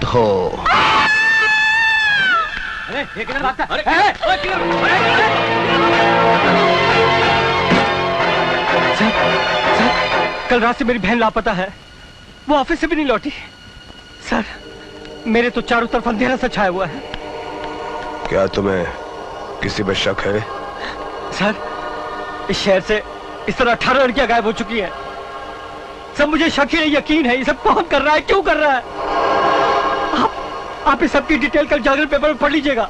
हो। अरे ये किधर भागता? अरे सर, कल रात से मेरी बहन लापता है। वो ऑफिस से भी नहीं लौटी। सर, मेरे तो चारों तरफ अंधेरा सा छाया हुआ है। क्या तुम्हें किसी पर शक है? सर, इस शहर से इस तरह 18 लड़कियां गायब हो चुकी हैं। सब मुझे शक ही नहीं, यकीन है। ये सब कौन कर रहा है, क्यों कर रहा है? आप इस सब की डिटेल कल जागरण पेपर में पढ़ लीजिएगा।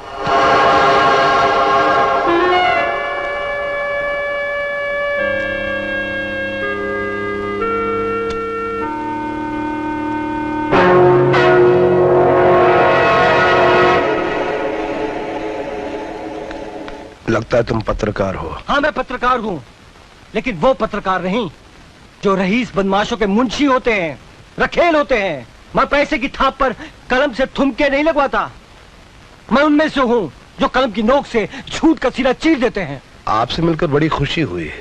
लगता है तुम पत्रकार हो। हाँ, मैं पत्रकार हूँ, लेकिन वो पत्रकार नहीं जो रईस बदमाशों के मुंशी होते हैं, रखेल होते हैं। मैं पैसे की थाप पर कलम से थुमके नहीं लगवाता। मैं उनमें से हूँ जो कलम की नोक से झूठ का सिरा चीर देते हैं। आपसे मिलकर बड़ी खुशी हुई।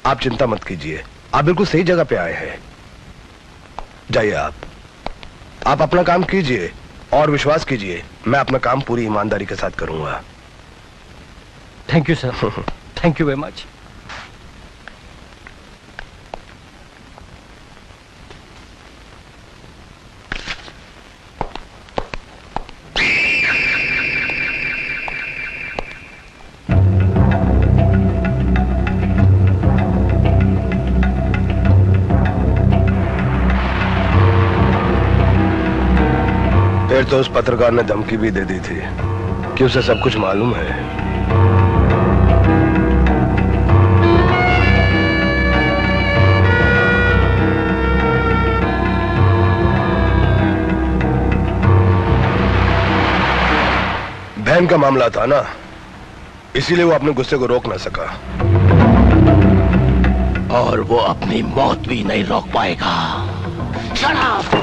आप चिंता मत कीजिए, आप बिल्कुल सही जगह पे आए हैं। जाइए, आप अपना काम कीजिए और विश्वास कीजिए, मैं अपना काम पूरी ईमानदारी के साथ करूंगा। Thank you sir, thank you very much. फिर तो उस पत्रकार ने धमकी भी दे दी थी कि उसे सब कुछ मालूम है। बहन का मामला था ना, इसीलिए वो अपने गुस्से को रोक ना सका। और वो अपनी मौत भी नहीं रोक पाएगा। Shut up!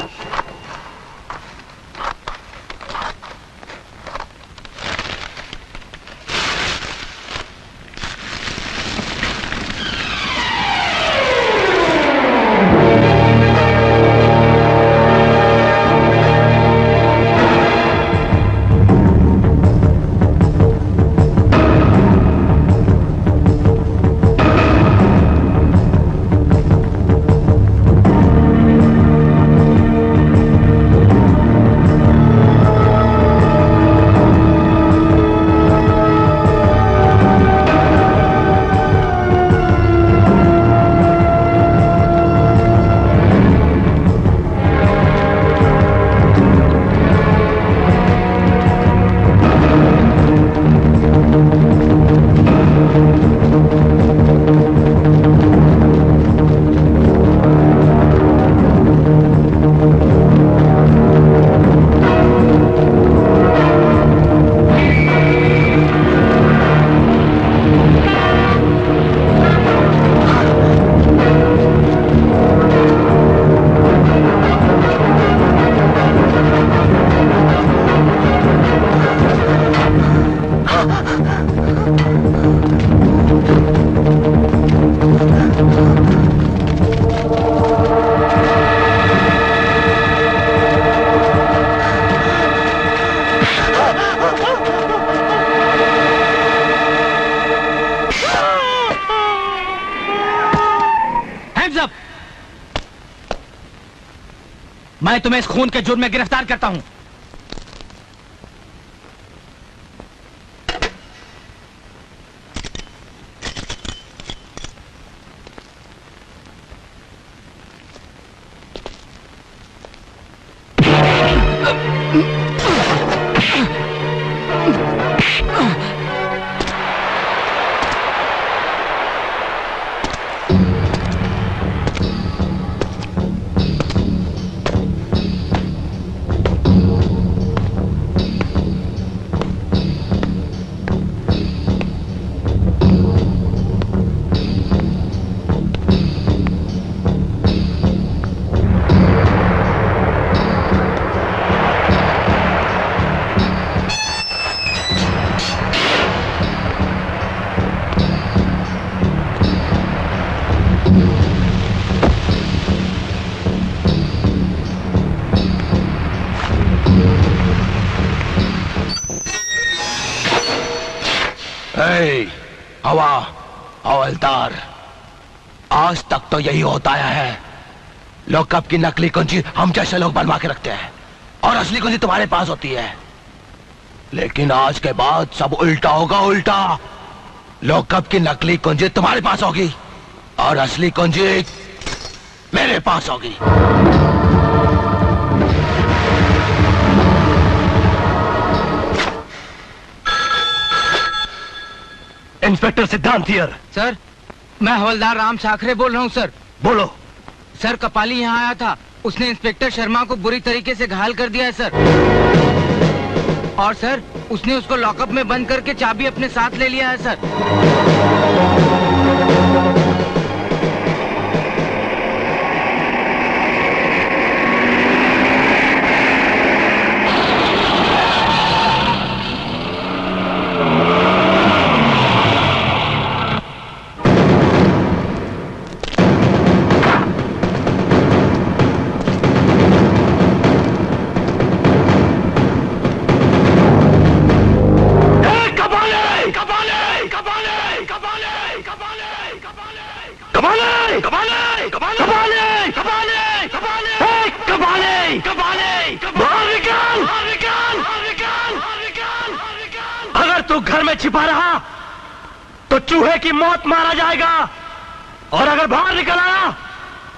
मैं तुम्हें इस खून के जुर्म में गिरफ्तार करता हूं। हवा हवलदार, आज तक तो यही होता आया है। लॉकअप की नकली कुंजी हम जैसे लोग बनवा के रखते हैं और असली कुंजी तुम्हारे पास होती है। लेकिन आज के बाद सब उल्टा होगा, उल्टा। लॉकअप की नकली कुंजी तुम्हारे पास होगी और असली कुंजी मेरे पास होगी। इंस्पेक्टर सिद्धांत हियर। सर, मैं हवलदार राम साखरे बोल रहा हूँ सर। बोलो। सर, कपाली यहाँ आया था, उसने इंस्पेक्टर शर्मा को बुरी तरीके से घायल कर दिया है सर। और सर, उसने उसको लॉकअप में बंद करके चाबी अपने साथ ले लिया है सर। अगर तू घर में छिपा रहा तो चूहे की मौत मारा जाएगा, और अगर बाहर निकल आया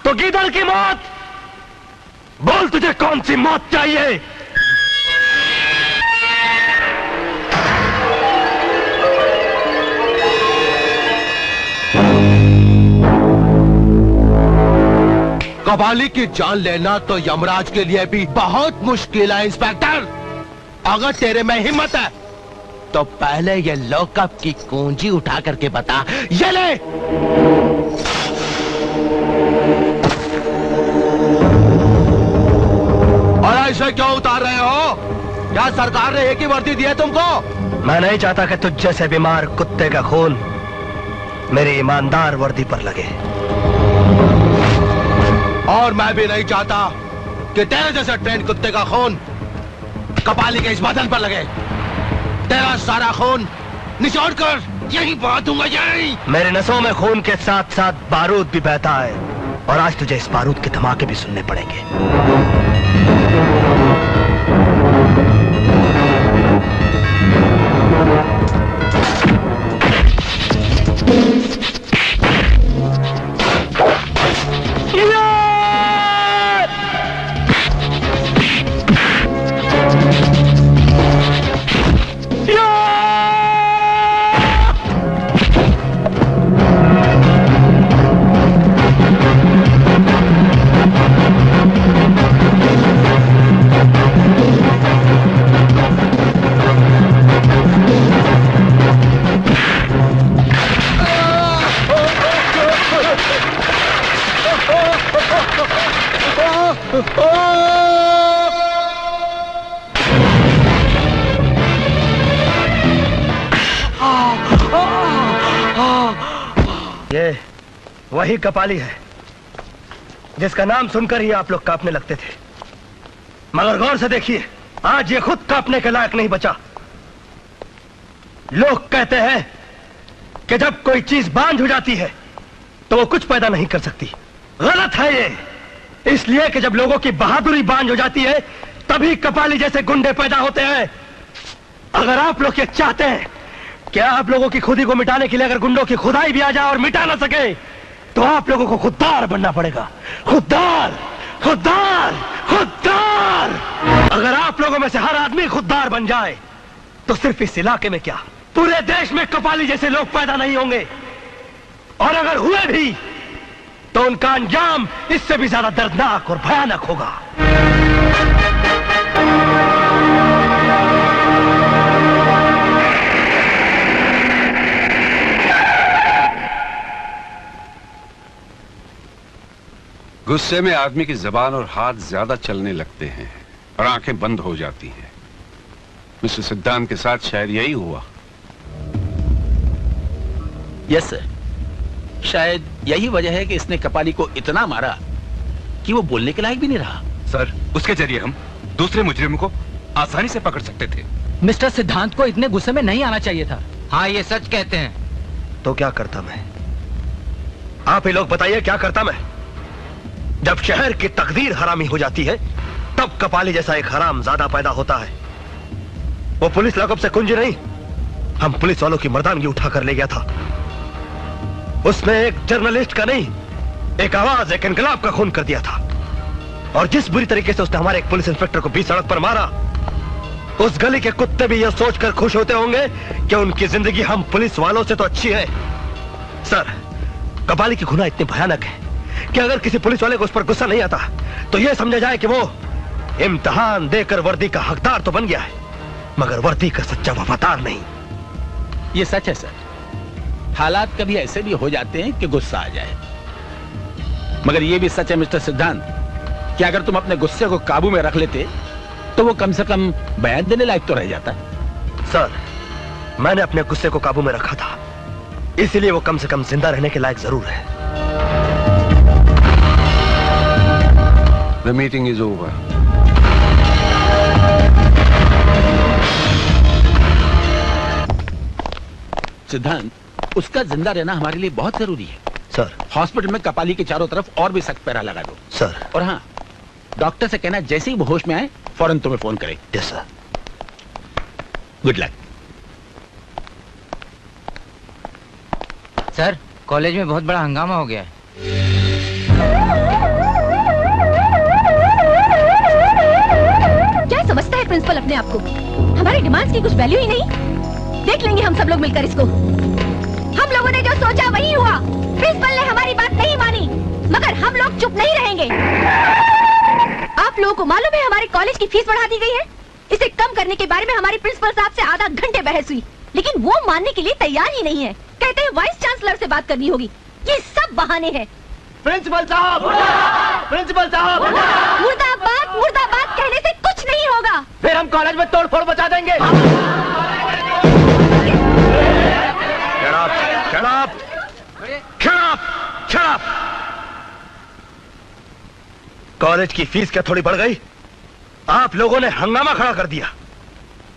तो गीदड़ की मौत। बोल, तुझे कौन सी मौत चाहिए? कबाली की जान लेना तो यमराज के लिए भी बहुत मुश्किल है इंस्पेक्टर। अगर तेरे में हिम्मत है तो पहले ये लॉकअप की कुंजी उठा करके बता। ये ले। और ऐसे क्यों उतार रहे हो? क्या सरकार ने एक ही वर्दी दी है तुमको? मैं नहीं चाहता कि तुझ जैसे बीमार कुत्ते का खून मेरी ईमानदार वर्दी पर लगे। और मैं भी नहीं चाहता कि तेरे जैसे ट्रेंड कुत्ते का खून कपाली के इस बदन पर लगे। तेरा सारा खून निचोड़ कर यही बहा दूंगा, यही। मेरे नसों में खून के साथ साथ बारूद भी बहता है, और आज तुझे इस बारूद के धमाके भी सुनने पड़ेंगे। ये वही कपाली है जिसका नाम सुनकर ही आप लोग कांपने लगते थे, मगर गौर से देखिए, आज ये खुद कांपने के लायक नहीं बचा। लोग कहते हैं कि जब कोई चीज बांझ हो जाती है तो वो कुछ पैदा नहीं कर सकती। गलत है ये, इसलिए कि जब लोगों की बहादुरी बांझ हो जाती है तभी कपाली जैसे गुंडे पैदा होते हैं। अगर आप लोग ये चाहते हैं कि आप लोगों की खुदी को मिटाने के लिए अगर गुंडों की खुदाई भी आ जाए और मिटा ना सके, तो आप लोगों को खुददार बनना पड़ेगा। खुददार, खुददार, खुददार। अगर आप लोगों में से हर आदमी खुददार बन जाए तो सिर्फ इस इलाके में क्या, पूरे देश में कपाली जैसे लोग पैदा नहीं होंगे, और अगर हुए भी तो उनका अंजाम इससे भी ज्यादा दर्दनाक और भयानक होगा। गुस्से में आदमी की जबान और हाथ ज्यादा चलने लगते हैं और आंखें बंद हो जाती हैं। मिस्टर सिद्धांत के साथ शायद यही हुआ। यस सर, शायद यही वजह है कि इसने कपाली को इतना मारा कि वो बोलने के लायक भी नहीं रहा। सर, उसके जरिए हम दूसरे मुजरिमों को आसानी से पकड़ सकते थे। मिस्टर सिद्धांत को इतने गुस्से में नहीं आना चाहिए था। हाँ, ये सच कहते हैं। तो क्या करता मैं? आप ही लोग बताइए, क्या करता मैं? जब शहर की तकदीर हरामी हो जाती है, तब कपाली जैसा एक हराम ज्यादा पैदा होता है। वो पुलिस लॉकअप से कुंजी नहीं, हम पुलिस वालों की मर्दानगी उठा कर ले गया था। उसने एक जर्नलिस्ट का नहीं, एक आवाज, एक इनकलाब का खून कर दिया था। और जिस बुरी तरीके से उसने हमारे एक पुलिस इंस्पेक्टर को बीच सड़क पर मारा, उस गली के कुत्ते भी यह सोचकर खुश होते होंगे कि उनकी जिंदगी हम पुलिस वालों से तो अच्छी है। सर, कपाली की गुनाह इतनी भयानक है कि अगर किसी पुलिस वाले को उस पर गुस्सा नहीं आता तो यह समझा जाए कि वो इम्तिहान देकर वर्दी का हकदार तो बन गया है, मगर वर्दी का सच्चा वफादार नहीं। ये सच है सर, हालात कभी ऐसे भी हो जाते हैं कि गुस्सा आ जाए, मगर ये भी सच है मिस्टर सिद्धांत कि अगर तुम अपने गुस्से को काबू में रख लेते तो वो कम से कम बयान देने लायक तो रह जाता। सर, मैंने अपने गुस्से को काबू में रखा था, इसीलिए वो कम से कम जिंदा रहने के लायक जरूर है। The meeting is over. सिद्धांत, उसका जिंदा रहना हमारे लिए बहुत जरूरी है। सर। हॉस्पिटल में कपाली के चारों तरफ और भी सख्त पहरा लगा दो। सर। और हाँ, डॉक्टर से कहना जैसे ही वो होश में आए फौरन तुम्हें फोन करे। Yes sir. Good luck. Sir, college में बहुत बड़ा हंगामा हो गया है। क्या समझता है प्रिंसिपल अपने आप को? हमारी डिमांड्स की कुछ वैल्यू ही नहीं। देख लेंगे हम सब लोग मिलकर इसको। हम लोगों ने जो सोचा वही हुआ। प्रिंसिपल ने हमारी बात नहीं मानी, मगर हम लोग चुप नहीं रहेंगे। आप लोगों को मालूम है हमारे कॉलेज की फीस बढ़ा दी गई है। इसे कम करने के बारे में हमारी प्रिंसिपल साहब से आधा घंटे बहस हुई, लेकिन वो मानने के लिए तैयार ही नहीं है। कहते हैं वाइस चांसलर से बात करनी होगी। ये सब बहाने हैं। प्रिंसिपल साहब, प्रिंसिपल साहब, मुर्दाबाद मुर्दाबाद कहने से कुछ नहीं होगा। फिर हम कॉलेज में तोड़फोड़ मचा देंगे। कॉलेज की फीस क्या थोड़ी बढ़ गई? आप लोगों ने हंगामा खड़ा कर दिया।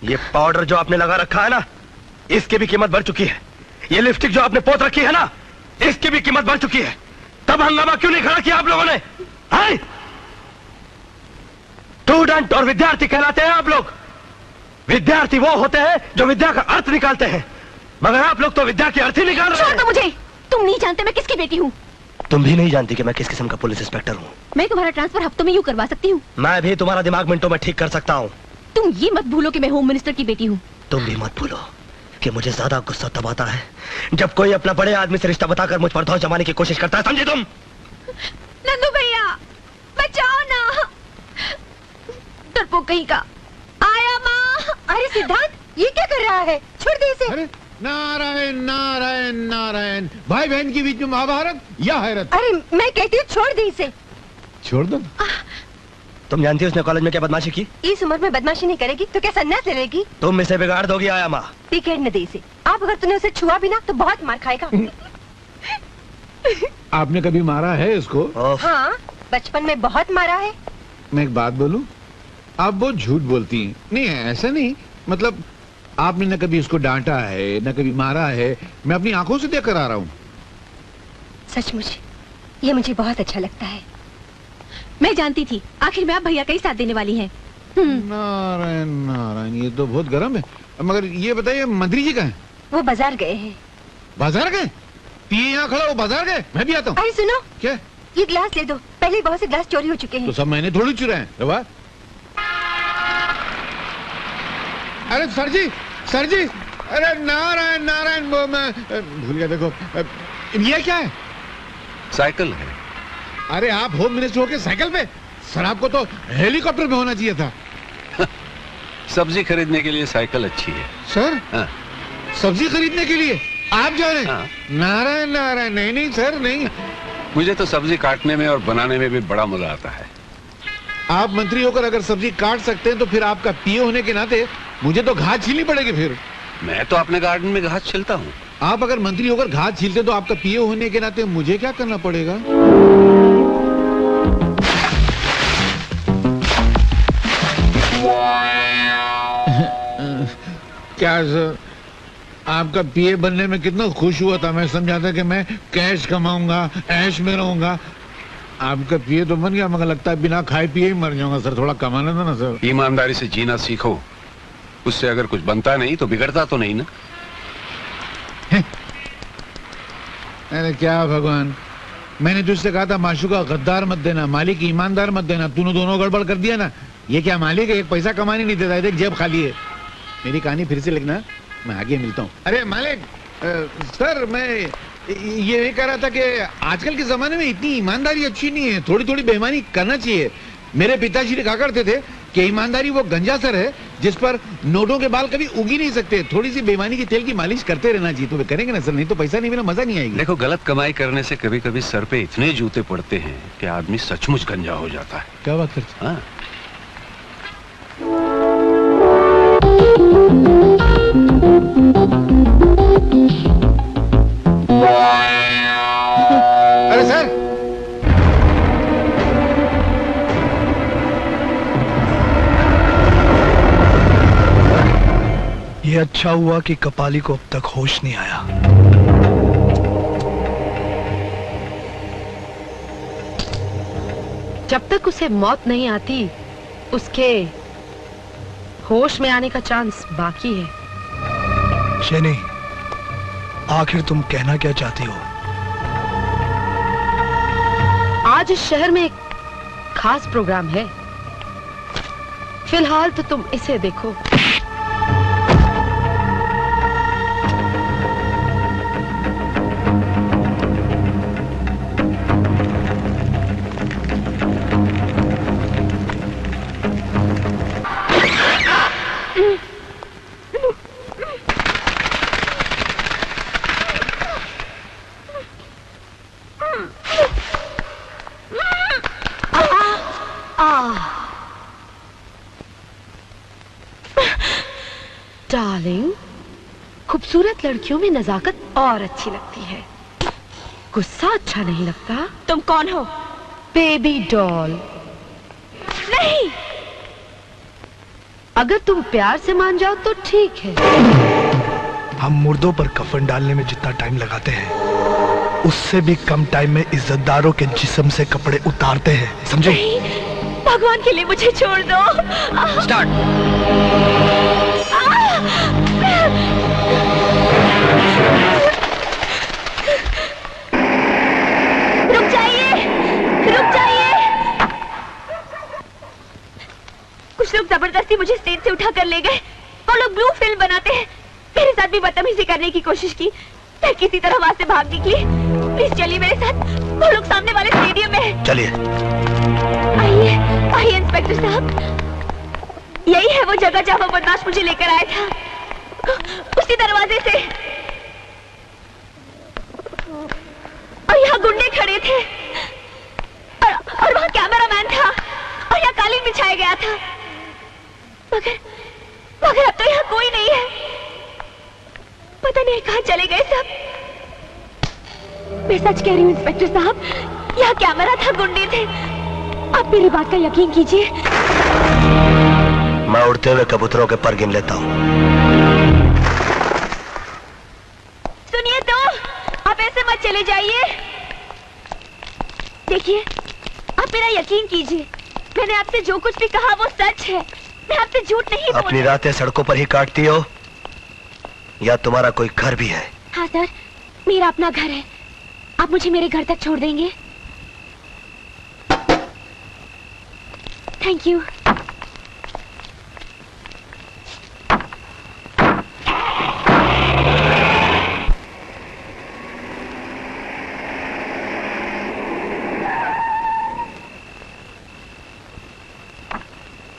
ये पाउडर जो आपने लगा रखा है ना, इसकी भी कीमत बढ़ चुकी है। ये लिपस्टिक जो आपने पोत रखी है ना, इसकी भी कीमत बढ़ चुकी है। तब हंगामा क्यों नहीं खड़ा किया आप लोगों ने? स्टूडेंट और विद्यार्थी कहलाते हैं आप लोग। विद्यार्थी वो होते हैं जो विद्या का अर्थ निकालते हैं, मगर आप लोग तो विद्या की अर्थ ही निकाल रहे हैं। छोड़ दो मुझे। तुम नहीं जानते मैं किसकी बेटी हूँ। तुम भी नहीं जानती कि मैं किस किस्म का पुलिस इंस्पेक्टर हूँ। मैं तुम्हारा ट्रांसफर हफ्तों में यूं करवा सकती हूँ। मैं भी तुम्हारा दिमाग मिनटों में ठीक कर सकता हूँ। तुम ये मत भूलो कि मैं होम मिनिस्टर की बेटी हूँ। तुम भी मत भूलो कि मुझे ज्यादा गुस्सा तब आता है जब कोई अपना बड़े आदमी से रिश्ता बताकर मुझ पर धौंस जमाने की कोशिश करता है, समझे तुम? नंदू भैया, बचाओ ना। डरपोक कहीं का। आया माँ। अरे सिद्धांत, ये क्या कर रहा है? छोड़ दे इसे। अरे नारायण नारायण नारायण, भाई बहन के बीच में महाभारत या हैरत। अरे मैं कहती हूँ छोड़ दे इसे। छोड़ दो। तुम जानती हो उसने कॉलेज में क्या बदमाशी की? इस उम्र में बदमाशी नहीं करेगी तो क्या सन्यास ले लेगी? तुम इसे बिगाड़ दोगी आया माँ। टिकट न दे इसे। आप अगर तूने उसे छुआ भी ना तो बहुत मार खाएगा। आपने कभी मारा है इसको? हाँ, बचपन में बहुत मारा है। मैं एक बात बोलूं, आप बहुत झूठ बोलती हैं। नहीं ऐसा नहीं, मतलब आपने न कभी उसको डांटा है न कभी मारा है। मैं अपनी आंखों से देख कर आ रहा हूँ। सचमुच ये मुझे बहुत अच्छा लगता है। मैं जानती थी आखिर में आप भैया का ही साथ देने वाली हैं। नारायण नारायण, ये तो बहुत गर्म है। मगर ये बताइए मंत्री जी कहाँ हैं? वो बाजार गए हैं। बाजार गए? पिए यहाँ खड़ा, वो बाजार गए? मैं भी आता हूँ। अरे सुनो, क्या? ये गिलास ले दो। पहले बहुत से गिलास चोरी हो चुके हैं। तो सब मैंने थोड़ी चुराए हैं। रवा? अरे सर जी, सर जी, अरे नारायण नारायण, वो मैं भूल गया। देखो ये क्या है? साइकिल है। अरे आप होम मिनिस्टर होके साइकिल पे? सर आपको तो हेलीकॉप्टर में होना चाहिए था। सब्जी खरीदने के लिए साइकिल अच्छी है। सर? हाँ। सब्जी खरीदने के लिए आप जा रहे हैं? हाँ। नारायण नारायण, नहीं नहीं सर नहीं। मुझे तो सब्जी काटने में और बनाने में भी बड़ा मजा आता है। आप मंत्री होकर अगर सब्जी काट सकते हैं तो फिर आपका पीए होने के नाते मुझे तो घास छीलनी पड़ेगी। फिर मैं तो अपने गार्डन में घास छिलता हूँ। आप अगर मंत्री होकर घास छीलते तो आपका पीए होने के नाते मुझे क्या करना पड़ेगा? क्या सर, आपका पीए बनने में कितना खुश हुआ था। मैं समझा था कि मैं कैश कमाऊंगा, ऐश में रहूंगा। आपका पीए तो बन गया, मगर लगता है बिना खाए पिए ही मर जाऊंगा सर। थोड़ा कमाना था ना सर। ईमानदारी से जीना सीखो, उससे अगर कुछ बनता नहीं तो बिगड़ता तो नहीं ना। अरे क्या भगवान, मैंने तुझसे कहा था माशूका गद्दार मत देना, मालिक ईमानदार मत देना। तूने दोनों गड़बड़ कर दिया ना। ये क्या मालिक है, एक पैसा कमाने नहीं देता है, देख जेब खाली है। मेरी कहानी फिर से लिखना, मैं आगे मिलता हूँ। अरे मालिक सर, मैं ये कह रहा था कि आजकल के जमाने में इतनी ईमानदारी अच्छी नहीं है, थोड़ी थोड़ी बेईमानी करना चाहिए। मेरे पिताजी ने कहा करते थे कि ईमानदारी वो गंजा सर है जिस पर नोटों के बाल कभी उग ही नहीं सकते। थोड़ी सी बेईमानी के तेल की मालिश करते रहना चाहिए। तो वे करेंगे ना सर, नहीं तो पैसा नहीं मिला, मजा नहीं आएगी। देखो, गलत कमाई करने से कभी कभी सर पे इतने जूते पड़ते हैं कि आदमी सचमुच गंजा हो जाता है। क्या बात करते? हाँ। अरे सर, ये अच्छा हुआ कि कपाली को अब तक होश नहीं आया। जब तक उसे मौत नहीं आती, उसके होश में आने का चांस बाकी है। शैनी, आखिर तुम कहना क्या चाहती हो? आज इस शहर में एक खास प्रोग्राम है। फिलहाल तो तुम इसे देखो। डार्लिंग, खूबसूरत लड़कियों में नजाकत और अच्छी लगती है, गुस्सा अच्छा नहीं लगता। तुम कौन हो? Baby doll. नहीं, अगर तुम प्यार से मान जाओ तो ठीक है। हम मुर्दों पर कफन डालने में जितना टाइम लगाते हैं, उससे भी कम टाइम में इज्जतदारों के जिस्म से कपड़े उतारते हैं, समझे? भगवान के लिए मुझे छोड़ दो। स्टार्ट। रुक जाइए, रुक जाइए। कुछ लोग जबरदस्ती मुझे स्टेज से उठा कर ले गए। वो लोग ब्लू फिल्म बनाते हैं। मेरे साथ भी बदतमीजी करने की कोशिश की। मैं किसी तरह वहां से भाग निकली। प्लीज चलिए मेरे साथ, वो लोग सामने वाले स्टेडियम में हैं। चलिए। आइए, आइए इंस्पेक्टर साहब, यही है वो जगह जहां वो बदमाश मुझे लेकर आया था, उसी दरवाजे से। और यहाँ गुंडे खड़े थे, और वहाँ कैमरामैन था, और यहाँ कालीन बिछाया गया था। मगर अब तो यहाँ कोई नहीं है। पता नहीं कहाँ चले गए सब। मैं सच कह रही हूँ इंस्पेक्टर साहब, यहाँ कैमरा था, गुंडे थे। आप मेरी बात का यकीन कीजिए। मैं उड़ते हुए कबूतरों के पर गिन लेता हूँ। सुनिए तो, आप ऐसे मत चले जाइए। देखिए, आप मेरा यकीन कीजिए। मैंने आपसे जो कुछ भी कहा वो सच है। मैं आपसे झूठ नहीं बोल। अपनी रातें सड़कों पर ही काटती हो या तुम्हारा कोई घर भी है? हाँ सर, मेरा अपना घर है। आप मुझे मेरे घर तक छोड़ देंगे? Thank you.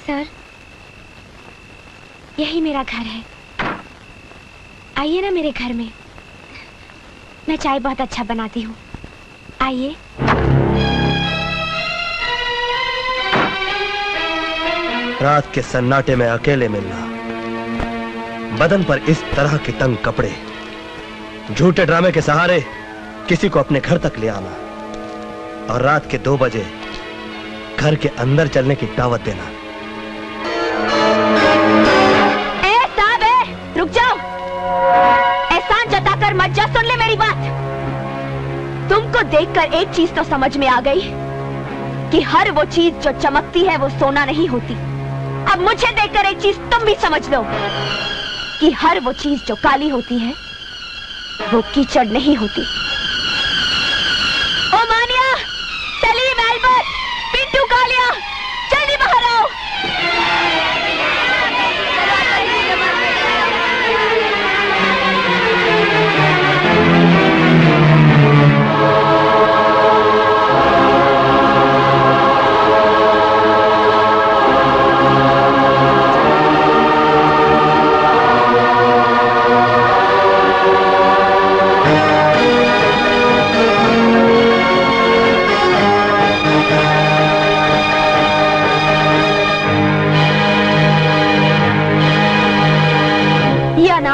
सर, यही मेरा घर है। आइए ना मेरे घर में। मैं चाय बहुत अच्छा बनाती हूँ, आइए। रात के सन्नाटे में अकेले मिलना, बदन पर इस तरह के तंग कपड़े, झूठे ड्रामे के सहारे किसी को अपने घर तक ले आना, और रात के 2 बजे घर के अंदर चलने की दावत देना। साहब, रुक जाओ। देखकर एक चीज तो समझ में आ गई कि हर वो चीज जो चमकती है वो सोना नहीं होती। अब मुझे देखकर एक चीज तुम भी समझ लो कि हर वो चीज जो काली होती है वो कीचड़ नहीं होती। ओ मानिया, सलीम, एल्बर्ट, पिंटू, कालिया, जल्दी बाहर आओ।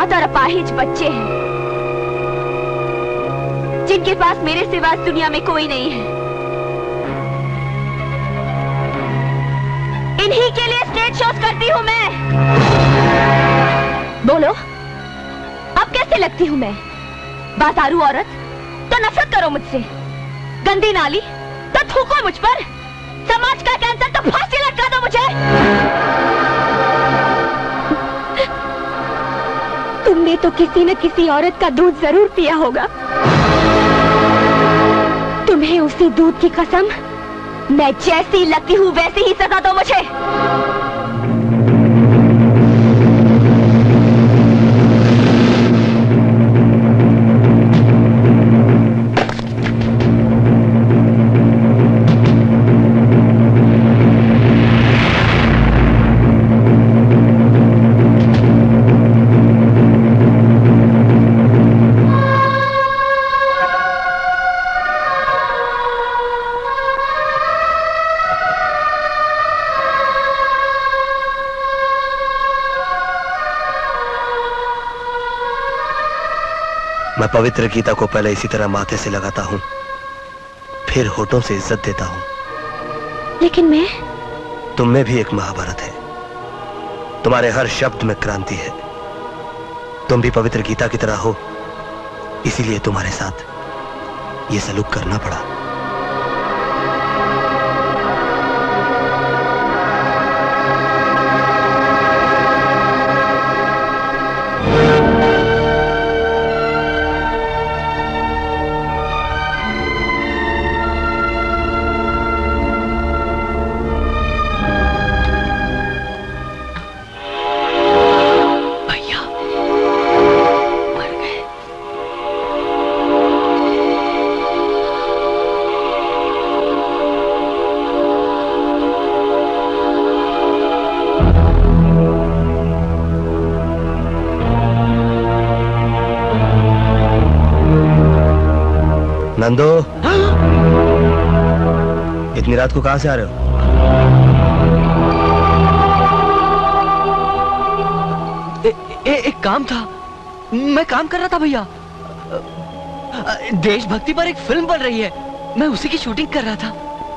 और अपाहिज बच्चे हैं जिनके पास मेरे सिवा इस दुनिया में कोई नहीं है। इन्हीं के लिए स्टेज शोज करती हूँ मैं। बोलो, अब कैसे लगती हूँ मैं? बाजारू औरत तो नफरत करो मुझसे, गंदी नाली तो थूको मुझ पर, समाज का कैंसर तो फांसी लटका दो मुझे। तुमने तो किसी न किसी औरत का दूध जरूर पिया होगा। तुम्हें उसी दूध की कसम, मैं जैसी लगती हूँ वैसी ही सजा दो मुझे। मैं पवित्र गीता को पहले इसी तरह माथे से लगाता हूँ, फिर होठों से इज्जत देता हूँ। लेकिन मैं, तुम में भी एक महाभारत है, तुम्हारे हर शब्द में क्रांति है। तुम भी पवित्र गीता की तरह हो, इसीलिए तुम्हारे साथ ये सलूक करना पड़ा। नंदो, इतनी रात को कहां से आ रहे हो? एक काम था, मैं काम कर रहा था भैया। देशभक्ति पर एक फिल्म बन रही है, मैं उसी की शूटिंग कर रहा था।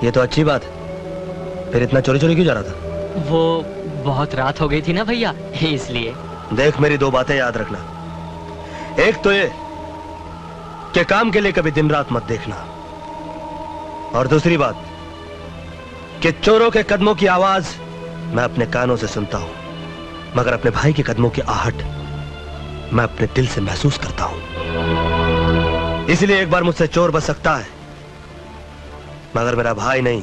ये तो अच्छी बात है, फिर इतना चोरी चोरी क्यों जा रहा था? वो बहुत रात हो गई थी ना भैया, इसलिए। देख, मेरी दो बातें याद रखना। एक तो ये कि काम के लिए कभी दिन रात मत देखना, और दूसरी बात कि चोरों के कदमों की आवाज मैं अपने कानों से सुनता हूं, मगर अपने भाई के कदमों की आहट मैं अपने दिल से महसूस करता हूं। इसलिए एक बार मुझसे चोर बच सकता है, मगर मेरा भाई नहीं।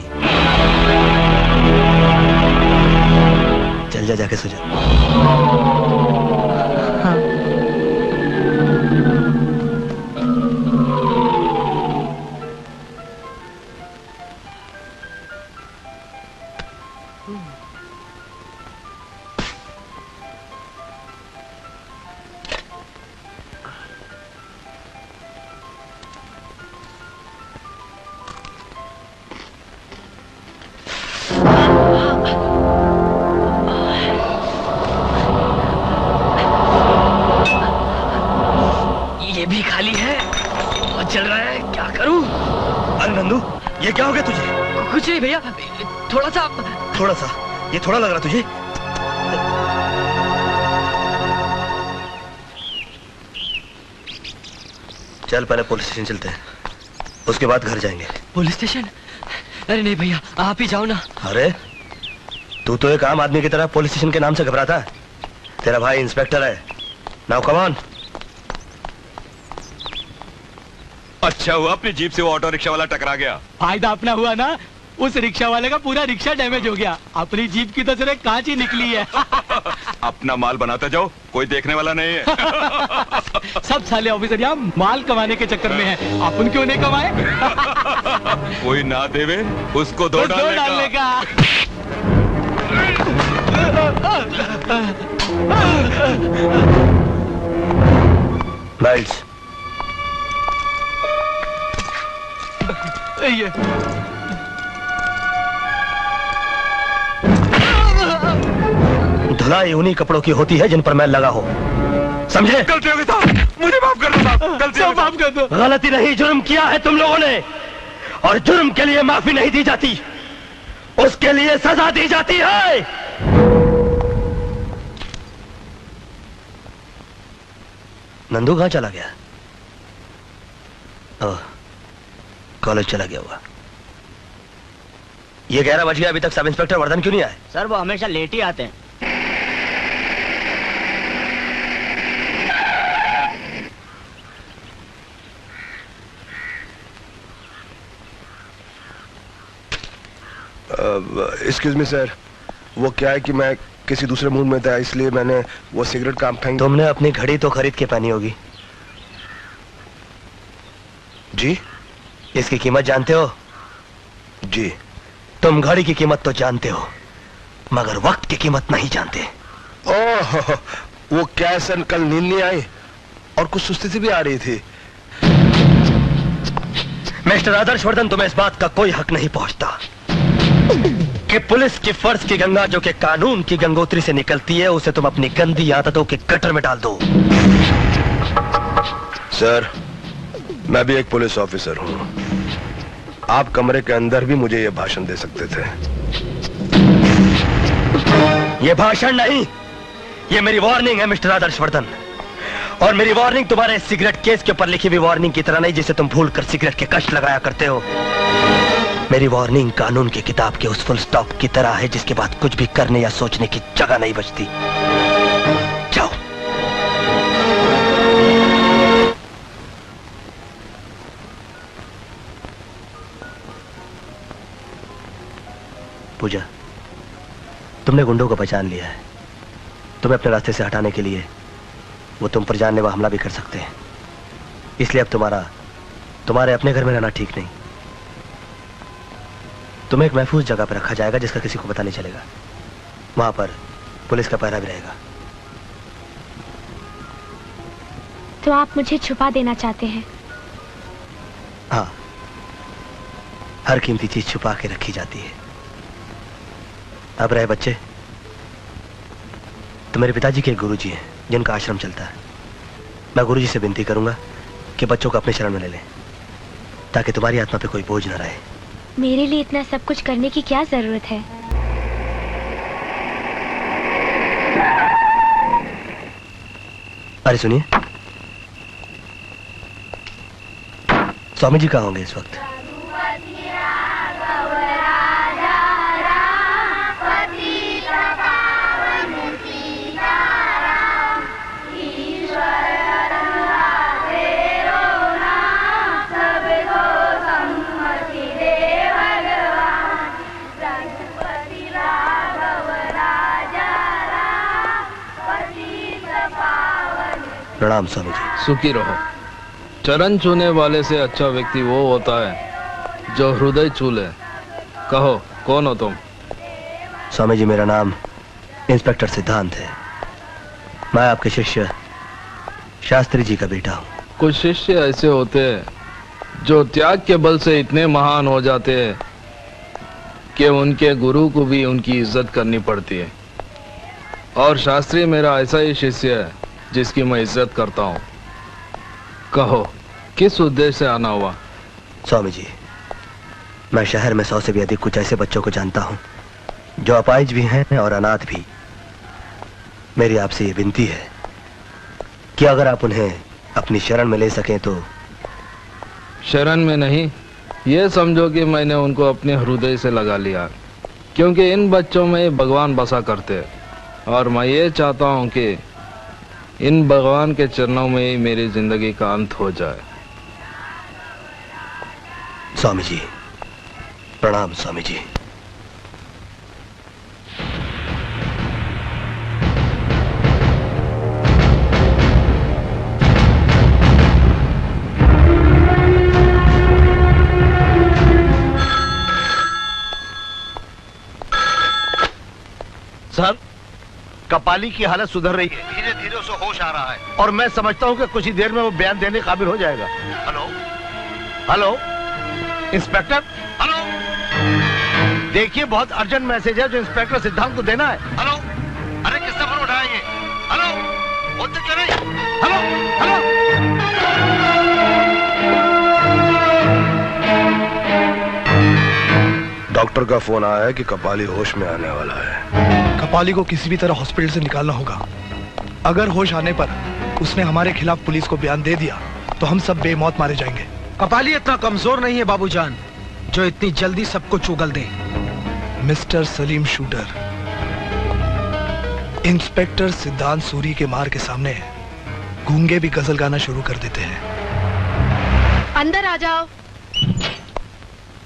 चल जा, जाके सो जा। भी खाली है और चल रहा है, क्या करूं? अरे नंदू, ये क्या हो गया तुझे? कुछ नहीं भैया, थोड़ा सा। ये थोड़ा लग रहा तुझे? चल पहले पुलिस स्टेशन चलते हैं। उसके बाद घर जाएंगे। Police station? अरे नहीं भैया, आप ही जाओ ना। अरे तू तो एक आम आदमी की तरह पुलिस स्टेशन के नाम से घबराता है। तेरा भाई इंस्पेक्टर है। Now come on. अच्छा हुआ अपनी जीप से वो ऑटो रिक्शा वाला टकरा गया। फायदा अपना हुआ ना, उस रिक्शा वाले का पूरा रिक्शा डैमेज हो गया। अपनी जीप की तो सिर्फ कांच ही निकली है। अपना माल बनाते जाओ, कोई देखने वाला नहीं है। सब साले ऑफिसर यहाँ माल कमाने के चक्कर में है, अपन क्यों नहीं कमाए? कोई ना देवे उसको दो डालने का। लाइट्स। ये धुलाई उन्हीं कपड़ों की होती है जिन पर मैं लगा हो, समझे? गलती हो गई साहब, मुझे माफ कर दो साहब, गलती हो गई। माफ कर दो। गलती नहीं, जुर्म किया है तुम लोगों ने, और जुर्म के लिए माफी नहीं दी जाती, उसके लिए सजा दी जाती है। नंदू कहां चला गया? ओह, कॉलेज चला गया हुआ। ये 11 बज गया, अभी तक सब इंस्पेक्टर वर्धन क्यों नहीं आए? सर वो हमेशा लेट ही आते हैं। एक्सक्यूज मी सर, वो क्या है कि मैं किसी दूसरे मूड में था, इसलिए मैंने वो सिगरेट काम फेंक। तुमने अपनी घड़ी तो खरीद के पहनी होगी। जी? इसकी कीमत जानते हो? जी। तुम घड़ी की कीमत तो जानते हो, मगर वक्त की कीमत नहीं जानते। ओह, वो क्या सर, कल नींद नहीं आई और कुछ सुस्ती सी भी आ रही थी। मिस्टर आदर्शवर्धन, तुम्हें इस बात का कोई हक नहीं पहुंचता कि पुलिस की फर्ज की गंगा जो कि कानून की गंगोत्री से निकलती है, उसे तुम अपनी गंदी आदतों के गटर में डाल दो। सर, मैं भी एक पुलिस ऑफिसर हूं। आप कमरे के अंदर भी मुझे यह भाषण दे सकते थे। यह भाषण नहीं, यह मेरी वार्निंग है मिस्टर आदर्शवर्धन। और मेरी वार्निंग तुम्हारे सिगरेट केस के ऊपर लिखी हुई वार्निंग की तरह नहीं, जिसे तुम भूलकर सिगरेट के कष्ट लगाया करते हो। मेरी वार्निंग कानून की किताब के उस फुल स्टॉप की तरह है, जिसके बाद कुछ भी करने या सोचने की जगह नहीं बचती। जाओ। पूजा, तुमने गुंडों को पहचान लिया है। तुम्हें अपने रास्ते से हटाने के लिए वो तुम पर जानलेवा हमला भी कर सकते हैं, इसलिए अब तुम्हारे अपने घर में रहना ठीक नहीं। तुम्हें एक महफूज जगह पर रखा जाएगा जिसका किसी को पता नहीं चलेगा। वहां पर पुलिस का पहरा भी रहेगा। तो आप मुझे छुपा देना चाहते हैं? हाँ, हर कीमती चीज छुपा के रखी जाती है। अब रहे बच्चे, तो मेरे पिताजी के एक गुरुजी हैं जिनका आश्रम चलता है। मैं गुरुजी से विनती करूंगा कि बच्चों को अपने शरण में ले लें, ताकि तुम्हारी आत्मा पे कोई बोझ न रहे। मेरे लिए इतना सब कुछ करने की क्या जरूरत है? अरे सुनिए, स्वामी जी कहाँ होंगे इस वक्त? प्रणाम स्वामी जी। सुखी रहो। चरण छूने वाले से अच्छा व्यक्ति वो होता है जो हृदय छू ले। कहो, कौन हो तुम? स्वामी जी, मेरा नाम इंस्पेक्टर सिद्धांत है। मैं आपके शिष्य शास्त्री जी का बेटा हूँ। कुछ शिष्य ऐसे होते हैं जो त्याग के बल से इतने महान हो जाते हैं कि उनके गुरु को भी उनकी इज्जत करनी पड़ती है। और शास्त्री मेरा ऐसा ही शिष्य है जिसकी मैं इज्जत करता हूँ। कहो, किस उद्देश्य से आना हुआ? स्वामी जी, मैं शहर में 100 से भी अधिक कुछ ऐसे बच्चों को जानता हूँ जो अपाहिज भी हैं और अनाथ भी। मेरी आपसे ये विनती है कि अगर आप उन्हें अपनी शरण में ले सकें तो शरण में नहीं, ये समझो कि मैंने उनको अपने हृदय से लगा लिया, क्योंकि इन बच्चों में भगवान बसा करते हैं और मैं ये चाहता हूँ कि इन भगवान के चरणों में ही मेरी जिंदगी का अंत हो जाए। स्वामी जी प्रणाम। स्वामी जी सर, कपाली की हालत सुधर रही है, धीरे धीरे उसे होश आ रहा है और मैं समझता हूँ कि कुछ ही देर में वो बयान देने काबिल हो जाएगा। हेलो हेलो इंस्पेक्टर, हेलो, देखिए बहुत अर्जेंट मैसेज है जो इंस्पेक्टर सिद्धांत को देना है। हेलो, अरे किसने फोन उठाया ये? हेलो, बोलते क्यों नहीं? Hello hello. डॉक्टर का फोन आया है कि कपाली होश में आने वाला है। कपाली को किसी भी तरह हॉस्पिटल से निकालना होगा। अगर होश आने पर उसने हमारे खिलाफ पुलिस को बयान दे दिया तो हम सब बेमौत मारे जाएंगे। कपाली इतना कमजोर नहीं है बाबूजान जो इतनी जल्दी सबको उगल दे। मिस्टर सलीम शूटर, इंस्पेक्टर सिद्धांत सूरी के मार के सामने गूंगे भी गजल गाना शुरू कर देते हैं। अंदर आ जाओ।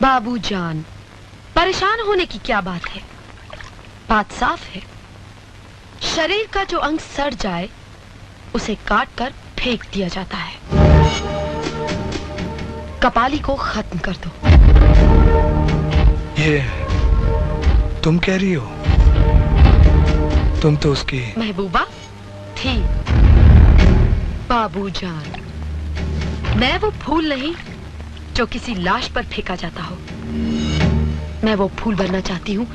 बाबूजान, परेशान होने की क्या बात है? बात साफ है, शरीर का जो अंग सड़ जाए उसे काट कर फेंक दिया जाता है। कपाली को खत्म कर दो। ये तुम कह रही हो? तुम तो उसकी महबूबा थी। बाबूजान, मैं वो फूल नहीं जो किसी लाश पर फेंका जाता हो। मैं वो फूल बनना चाहती हूँ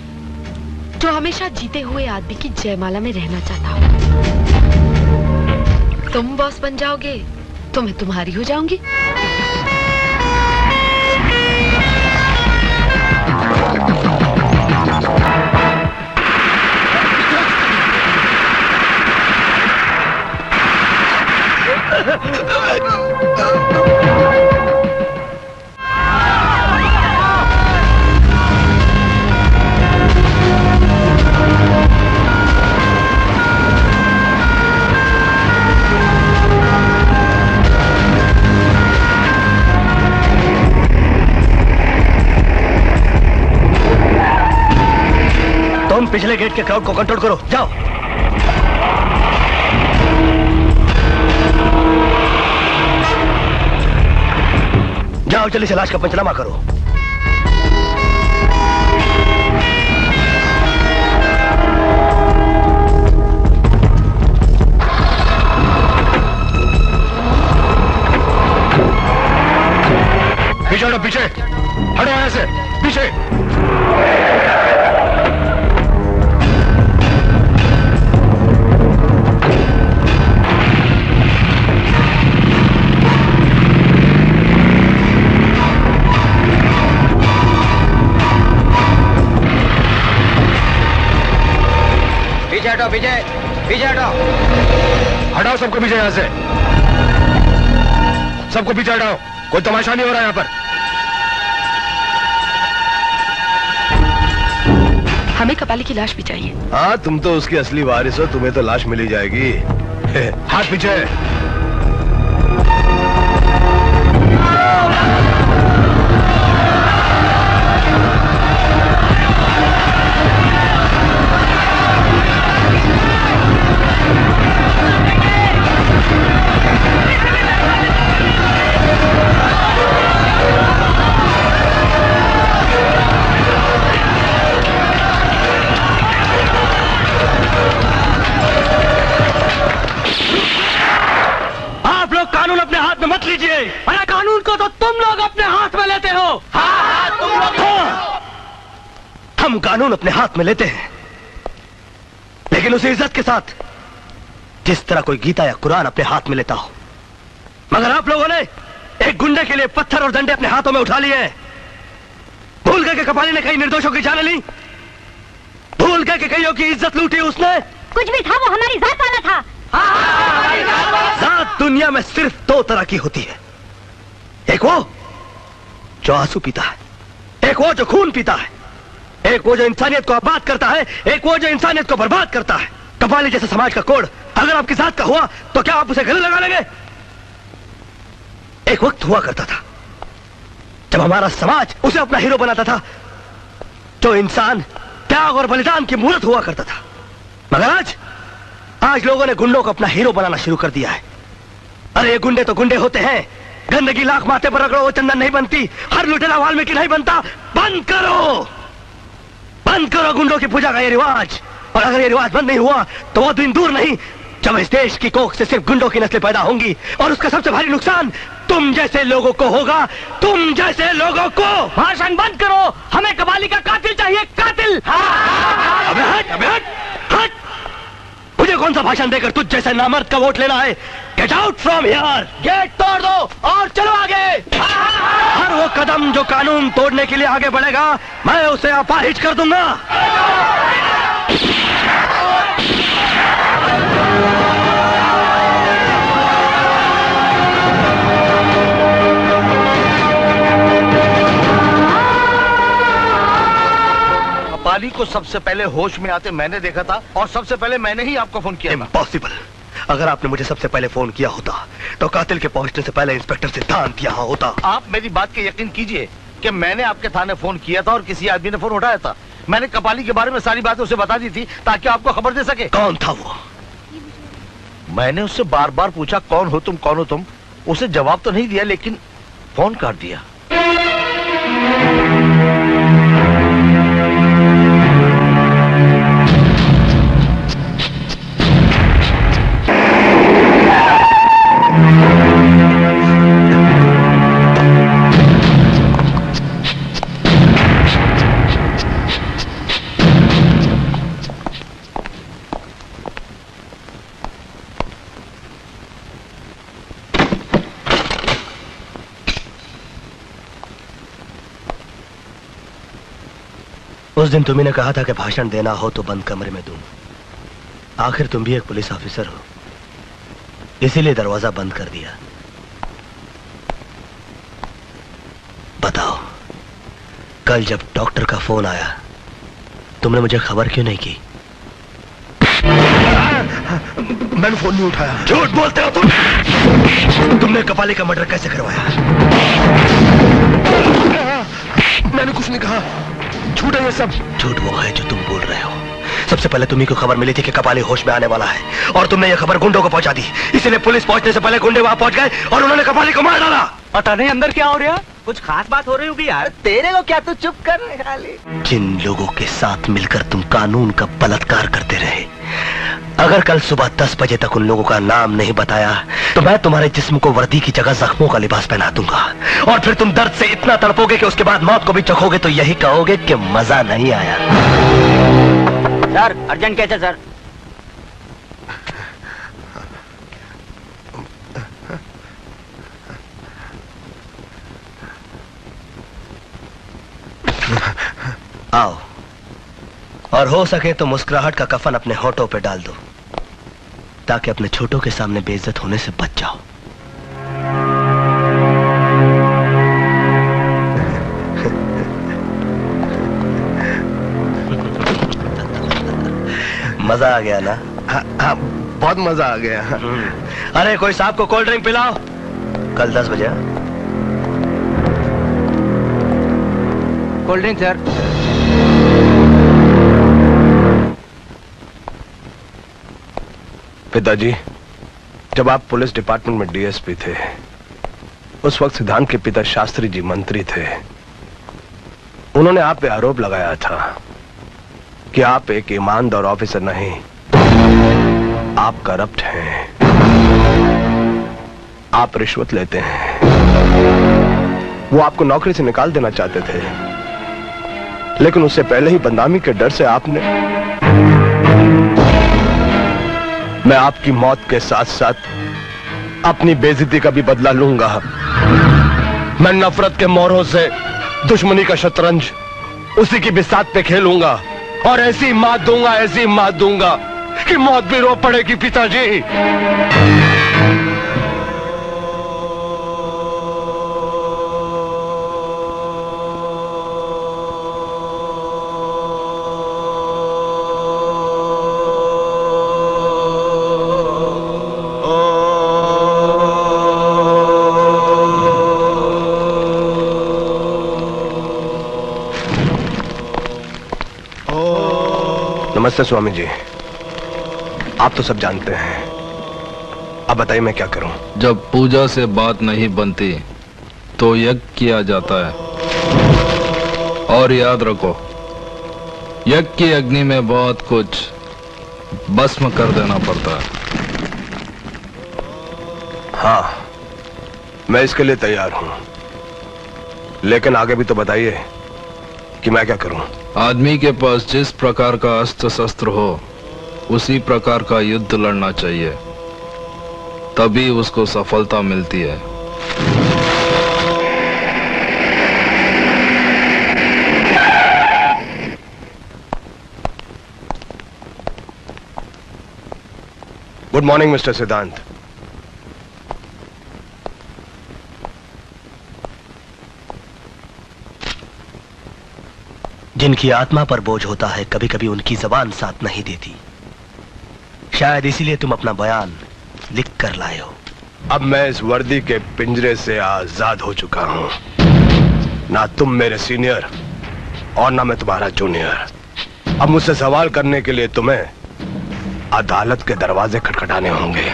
जो हमेशा जीते हुए आदमी की जयमाला में रहना चाहता हूँ। तुम बॉस बन जाओगे तो मैं तुम्हारी हो जाऊंगी। तुम पिछले गेट के क्राउड को कंट्रोल करो, जाओ। जाओ जल्दी से लाश का पंचनामा करो। पीछे हटो, पीछे हटो, यहाँ से पीछे। हटो, पीछे पीछे हटो। हटाओ सबको पीछे, यहाँ से सबको पीछे हटाओ। कोई तमाशा नहीं हो रहा यहाँ पर। हमें कपाली की लाश भी चाहिए। हाँ, तुम तो उसकी असली वारिस हो, तुम्हें तो लाश मिली जाएगी। हाथ पीछे। कानून अपने हाथ में मत लीजिए। अरे कानून को तो तुम लोग अपने हाथ में लेते हो। हाँ, तुम लोग। हम कानून अपने हाथ में लेते हैं, लेकिन उसी इज्जत के साथ जिस तरह कोई गीता या कुरान अपने हाथ में लेता हो। मगर आप लोगों ने एक गुंडे के लिए पत्थर और डंडे अपने हाथों में उठा लिए हैं। भूल गए कि कपाली ने कई निर्दोषों की जान ली। भूल गए कि कईयों की इज्जत लूटी उसने। कुछ भी था, वो हमारी जात वाला था। जात दुनिया में सिर्फ दो तरह की होती है, एक वो जो आंसू पीता है, एक वो जो खून पीता है, एक वो जो इंसानियत को आबाद करता है, एक वो जो इंसानियत को बर्बाद करता है। कपाली जैसे समाज का कोड अगर आपकी जात का हुआ तो क्या आप उसे गले लगा लेंगे? एक वक्त हुआ करता था जब हमारा समाज उसे अपना हीरो बनाता था, जो इंसान त्याग और बलिदान की मूर्त हुआ करता था। मगर आज लोगों ने गुंडों को अपना हीरो बनाना शुरू कर दिया है। अरे ये गुंडे तो गुंडे होते हैं, गंदगी लाख माथे पर रगड़ो वो चंदन नहीं बनती, हर लुटेरा वाल्मीकि नहीं बनता। बंद करो गुंडों की पूजा का ये रिवाज। और अगर ये रिवाज बंद नहीं हुआ तो वो दिन दूर नहीं जब इस देश की कोख से सिर्फ गुंडों की नस्लें पैदा होंगी, और उसका सबसे भारी नुकसान तुम जैसे लोगों को होगा, तुम जैसे लोगों को। भाषण बंद करो, हमें कबाली का कातिल चाहिए, कातिल। अबे हट। मुझे कौन सा भाषण देकर तुझ जैसे नामर्द का वोट लेना है? Get out from here. Gate तोड़ दो और चलो आगे। हर वो कदम जो कानून तोड़ने के लिए आगे बढ़ेगा, मैं उसे अपाहिज कर दूंगा। कपाली को सबसे पहले होश में आते मैंने देखा था, और सबसे पहले मैंने ही आपको फोन किया। इम्पॉसिबल। अगर आपने मुझे सबसे पहले फोन किया होता तो कातिल के पहुंचने से पहले इंस्पेक्टर सिद्धांत यहाँ होता। आप मेरी बात के यकीन कीजिए कि मैंने आपके थाने फोन किया था और किसी आदमी ने फोन उठाया था। मैंने कपाली के बारे में सारी बातें उसे बता दी थी ताकि आपको खबर दे सके। कौन था वो? मैंने उससे बार बार पूछा कौन हो तुम। उसे जवाब तो नहीं दिया लेकिन फोन काट दिया। उस दिन तुम्ही ने कहा था कि भाषण देना हो तो बंद कमरे में दूं। आखिर तुम भी एक पुलिस ऑफिसर हो, इसीलिए दरवाजा बंद कर दिया। बताओ, कल जब डॉक्टर का फोन आया तुमने मुझे खबर क्यों नहीं की? मैंने फोन नहीं उठाया। झूठ बोलते हो तुम। तुमने कपाली का मर्डर कैसे करवाया? मैंने कुछ नहीं कहा, झूठ है ये सब। झूठ वो है जो तुम बोल रहे हो। सबसे पहले तुम्ही को खबर मिली थी कि कपाली होश में आने वाला है, और तुमने ये खबर गुंडों को पहुंचा दी। इसीलिए पुलिस पहुंचने से पहले गुंडे वहां पहुंच गए और उन्होंने कपाली को मार डाला। पता नहीं अंदर क्या हो रहा, कुछ खास बात हो रही होगी यार। तेरे को क्या, तू चुप कर खाली। जिन लोगों के साथ मिलकर तुम कानून का बलात्कार करते रहे, अगर कल सुबह 10 बजे तक उन लोगों का नाम नहीं बताया तो मैं तुम्हारे जिस्म को वर्दी की जगह जख्मों का लिबास पहना दूंगा, और फिर तुम दर्द से इतना तड़पोगे कि उसके बाद मौत को भी चखोगे तो यही कहोगे कि मजा नहीं आया। सर अर्जेंट कैसे सर? आओ, और हो सके तो मुस्कुराहट का कफन अपने होठों पे डाल दो ताकि अपने छोटों के सामने बेइज्जत होने से बच जाओ। मजा आ गया ना? हाँ, बहुत मजा आ गया। अरे कोई साहब को कोल्ड ड्रिंक पिलाओ। कल 10 बजे। Cold drink sir. पिताजी, जब आप पुलिस डिपार्टमेंट में डीएसपी थे, उस वक्त सिद्धांत के पिता शास्त्री जी मंत्री थे। उन्होंने आप पे आरोप लगाया था कि आप एक ईमानदार ऑफिसर नहीं, आप करप्ट हैं, आप रिश्वत लेते हैं। वो आपको नौकरी से निकाल देना चाहते थे, लेकिन उससे पहले ही बदनामी के डर से आपने। मैं आपकी मौत के साथ साथ अपनी बेइज्जती का भी बदला लूंगा। मैं नफरत के मोरों से दुश्मनी का शतरंज उसी की बिसात पे खेलूंगा, और ऐसी मात दूंगा कि मौत भी रो पड़ेगी पिताजी। नमस्ते स्वामी जी। आप तो सब जानते हैं, अब बताइए मैं क्या करूं? जब पूजा से बात नहीं बनती तो यज्ञ किया जाता है। और याद रखो, यज्ञ की अग्नि में बहुत कुछ भस्म कर देना पड़ता है। हाँ, मैं इसके लिए तैयार हूं, लेकिन आगे भी तो बताइए कि मैं क्या करूं? आदमी के पास जिस प्रकार का अस्त्र शस्त्र हो उसी प्रकार का युद्ध लड़ना चाहिए, तभी उसको सफलता मिलती है। गुड मॉर्निंग मिस्टर सिद्धांत। जिनकी आत्मा पर बोझ होता है, कभी कभी उनकी जबान साथ नहीं देती। शायद इसीलिए तुम अपना बयान लिख कर लाए हो। अब मैं इस वर्दी के पिंजरे से आजाद हो चुका हूं। ना तुम मेरे सीनियर और ना मैं तुम्हारा जूनियर। अब मुझसे सवाल करने के लिए तुम्हें अदालत के दरवाजे खटखटाने होंगे।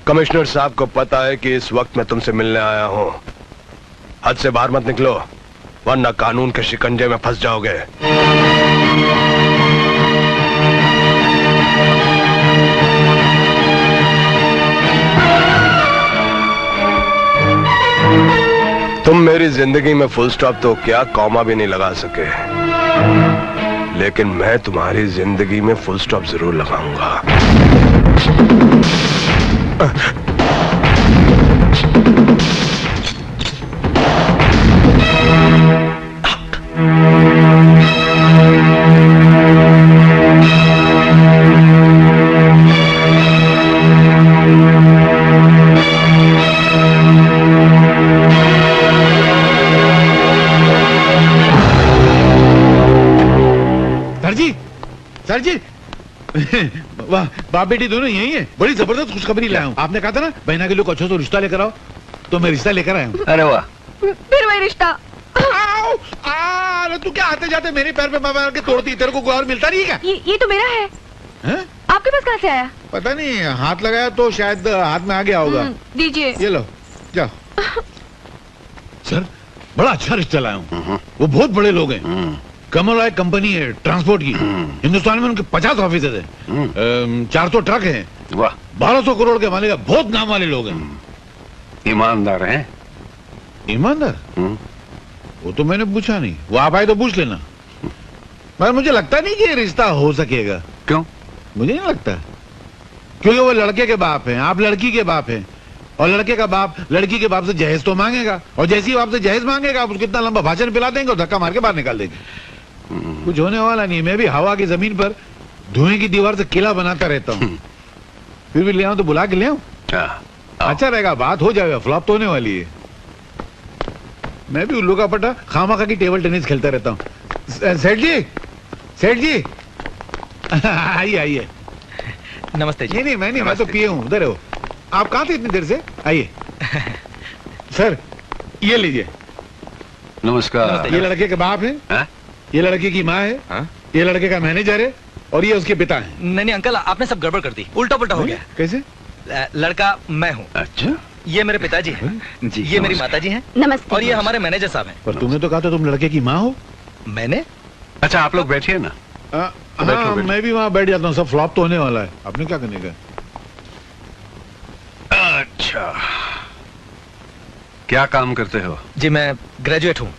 कमिश्नर साहब को पता है कि इस वक्त मैं तुमसे मिलने आया हूं। हद से बाहर मत निकलो, वरना कानून के शिकंजे में फंस जाओगे। तुम मेरी जिंदगी में फुल स्टॉप तो क्या, कॉमा भी नहीं लगा सके, लेकिन मैं तुम्हारी जिंदगी में फुल स्टॉप जरूर लगाऊंगा। सर जी वाह, बाप बेटी दोनों यही है। बड़ी जबरदस्त खुशखबरी लाया हूँ। आपने कहा था ना बहना के लोग अच्छा तो रिश्ता लेकर आओ, तो मैं रिश्ता लेकर आया हूँ। अरे वाह, फिर वही रिश्ता। तू क्या आते जाते मेरे पैर पे मार के तोड़ती? तेरे को कोई और मिलता नहीं क्या? ये तो मेरा है। आपके पास कहाँ से आया? पता नहीं, हाथ लगाया तो शायद हाथ में आ गया होगा। दीजिए। ये लो, जाओ। सर, बड़ा अच्छा रिश्ता लाया हूँ। वो बहुत बड़े लोग हैं। कमल रॉय कंपनी है ट्रांसपोर्ट की। हिंदुस्तान में उनके 50 ऑफिस है, 400 ट्रक हैं। वाह, 1200 करोड़ के मालिक, बहुत नाम वाले लोग हैं। ईमानदार हैं? ईमानदार? वो तो मैंने पूछा नहीं, वो आप आए तो पूछ लेना। मगर मुझे लगता नहीं कि ये रिश्ता हो सकेगा। क्यों? मुझे नहीं लगता, क्योंकि वो लड़के के बाप हैं, आप लड़की के बाप हैं, और लड़के का बाप लड़की के बाप से जहेज तो मांगेगा, और जैसे ही बाप से जहेज मांगेगा आप उसको इतना लंबा भाषण पिला देंगे और धक्का मार के बाहर निकाल देंगे। कुछ होने वाला नहीं। मैं भी हवा की जमीन पर धुएं की दीवार से किला बनाता रहता हूँ। फिर भी ले आऊं तो बुला के ले आऊं? अच्छा रहेगा, बात हो जाएगा। फ्लॉप तो होने वाली है। मैं भी उल्लू का पटा खामा की टेबल टेनिस खेलता रहता हूँ। सेठ जी, सेठ जी आइए आइए। नमस्ते जी। नहीं, मैं तो पिए हूँ। उधर हो। आप कहाँ थे इतनी देर से? आइए। सर, ये लीजिए। नमस्कार। ये लड़के के बाप है, ये लड़के की माँ है, ये लड़के का मैनेजर है, और ये उसके पिता है। नहीं अंकल, आपने सब गड़बड़ कर दी, उल्टा पुल्टा हो गया। कैसे? लड़का मैं हूँ। अच्छा। ये मेरे पिताजी हैं, ये मेरी माताजी हैं, नमस्ते। और ये हमारे मैनेजर साहब हैं। पर तुमने तो कहा था तुम लड़के की माँ हो। मैंने? अच्छा, आप लोग बैठिए ना। हाँ, मैं भी वहाँ बैठ जाता हूँ। सब फ्लॉप तो होने वाला है। आपने क्या करने का? अच्छा, क्या काम करते हो? जी मैं ग्रेजुएट हूँ,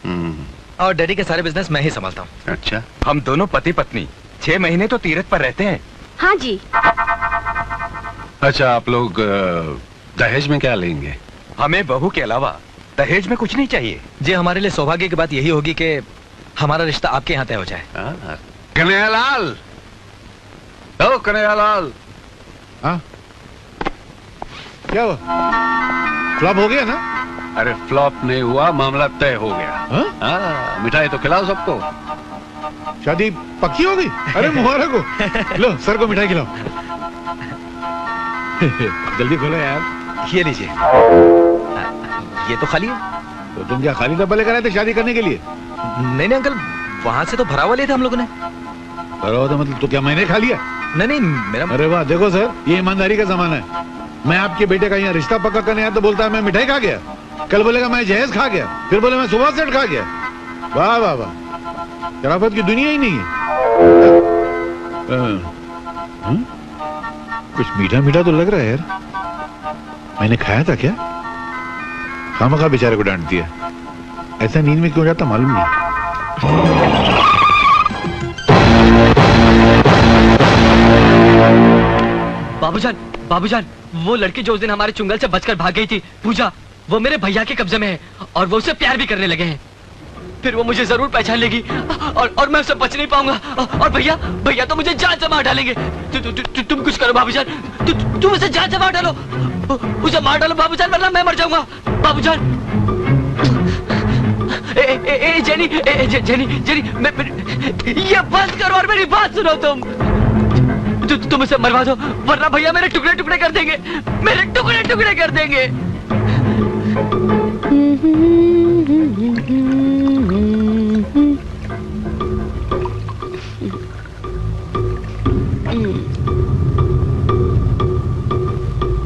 और डैडी के सारे बिजनेस मैं ही संभालता हूँ। अच्छा। हम दोनों पति पत्नी 6 महीने तो तीरथ पर रहते हैं। हाँ जी। अच्छा, आप लोग दहेज में क्या लेंगे? हमें बहू के अलावा दहेज में कुछ नहीं चाहिए। जी हमारे लिए सौभाग्य की बात यही होगी कि हमारा रिश्ता आपके यहाँ तय हो जाए। कन्हैयालाल, ओ कन्हैयालाल। हाँ, क्या हुआ? फ्लॉप हो गया ना? अरे फ्लॉप नहीं हुआ, मामला तय हो गया। हाँ, मिठाई तो खिलाओ सबको। शादी पक्की हो गई? अरे मुबारक हो। लो, सर को मिठाई खिलाओ। जल्दी खोलो यार। ये लीजिए। ये तो खाली है। तो तुम क्या खाली डब्बा लेकर आए थे शादी करने के लिए? नहीं अंकल, वहाँ से तो भरा हुआ लिया था हम लोगों ने। भरा हुआ था मतलब? तो क्या मैंने खा लिया? नहीं मेरा। अरे वाह, देखो सर, ये ईमानदारी का जमाना है। मैं आपके बेटे का यहाँ रिश्ता पक्का करने आया तो बोलता है मैं मिठाई खा गया, कल बोलेगा मैं जहेज खा गया, फिर बोले मैं सुबह सेट खा गया। वाह वाह वाह, शराफत की दुनिया ही नहीं है। कुछ मीठा मीठा तो लग रहा है यार। मैंने खाया था क्या? खामखा बेचारे को डांट दिया। ऐसा नींद में क्यों जाता मालूम नहीं। बाबूजान, वो लड़की जो उस दिन हमारे चुंगल से बचकर भाग गई थी, पूजा, वो मेरे भैया के कब्जे में है और वो उससे प्यार भी करने लगे हैं। फिर वो मुझे जरूर पहचान लेगी और मैं उससे बच नहीं पाऊंगा। और भैया तो मुझे जान से मार डालेंगे। तुम कुछ करो बाबूजान, तुम उसे जान से मार डालो, उसे मार डालो बाबूजान, वरना मैं मर जाऊंगा। बाबूजान, जेनी, ये बंद करो और मेरी बात सुनो। तुम उसे मरवा दो, वरना भैया मेरे टुकड़े टुकड़े कर देंगे, मेरे टुकड़े टुकड़े कर देंगे।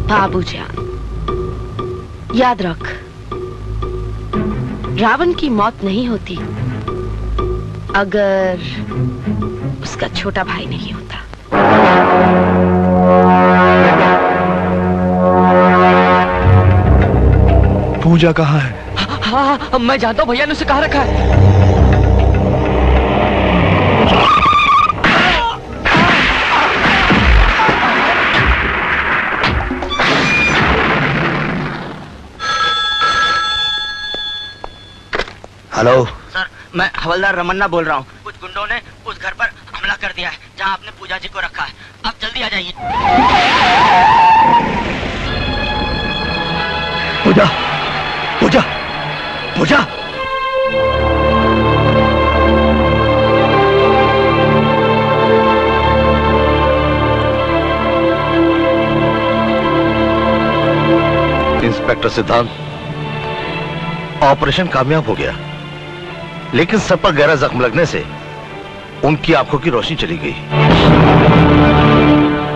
बाबूजान, याद रख, रावण की मौत नहीं होती अगर उसका छोटा भाई नहीं होता। पूजा कहाँ है? हाँ, मैं जानता हूँ, भैया ने उसे कहाँ रखा है। हेलो सर, मैं हवलदार रमन्ना बोल रहा हूँ। कुछ गुंडों ने उस घर पर हमला कर दिया है जहाँ आपने पूजा जी को रखा है। आप जल्दी आ जाइए। पूजा, पूजा, पूजा। इंस्पेक्टर सिद्धांत, ऑपरेशन कामयाब हो गया, लेकिन सर पर गहरा जख्म लगने से उनकी आंखों की रोशनी चली गई।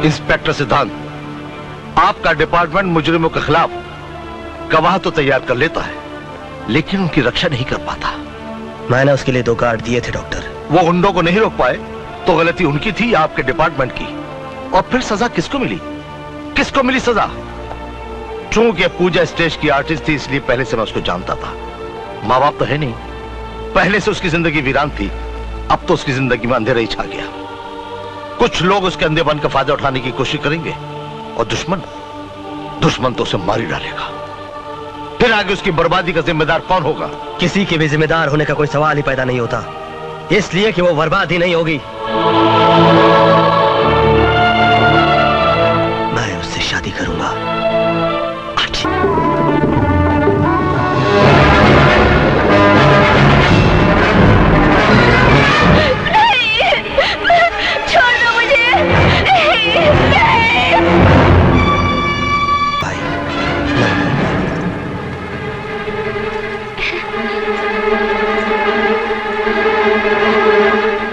इंस्पेक्टर सिद्धांत, आपका डिपार्टमेंट मुजरिमों के खिलाफ गवाह तो तैयार कर लेता है, लेकिन उनकी रक्षा नहीं कर पाता। मैंने उसके लिए 2 गार्ड दिए थे डॉक्टर। वो गुंडों को नहीं रोक पाए तो गलती उनकी थी या आपके डिपार्टमेंट की? और फिर सजा किसको मिली? किसको मिली सजा? चूंकि पूजा स्टेज की आर्टिस्ट थी, इसलिए पहले से मैं उसको जानता था। माँ बाप तो है नहीं, पहले से उसकी जिंदगी वीरान थी, अब तो उसकी जिंदगी में अंधेरा ही छा गया। कुछ लोग उसके अंधेपन का फायदा उठाने की कोशिश करेंगे और दुश्मन तो उसे मार ही डालेगा। फिर आगे उसकी बर्बादी का जिम्मेदार कौन होगा? किसी के भी जिम्मेदार होने का कोई सवाल ही पैदा नहीं होता, इसलिए कि वो बर्बाद ही नहीं होगी। मैं उससे शादी करूंगा। छोड़ दो मुझे।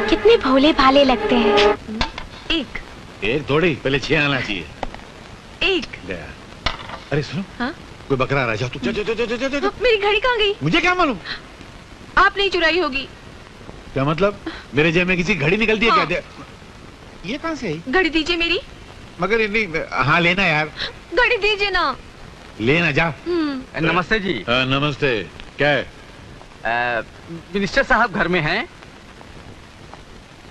कितने भोले भाले लगते हैं। एक थोड़ी, पहले 6 आना चाहिए। अरे सुनो, हाँ? कोई बकरा आ रहा है, जाओ तुम। मेरी घड़ी कहाँ गई? मुझे क्या मालूम? आप नहीं चुराई होगी। क्या मतलब? मेरे जेब में किसी घड़ी निकलती है? हाँ। क्या? ये कहाँ से आई? घड़ी दीजिए मेरी। मगर नहीं, हाँ लेना यार। घड़ी दीजिए ना। लेना जा। नमस्ते जी। नमस्ते। क्या है? मिनिस्टर साहब घर में हैं?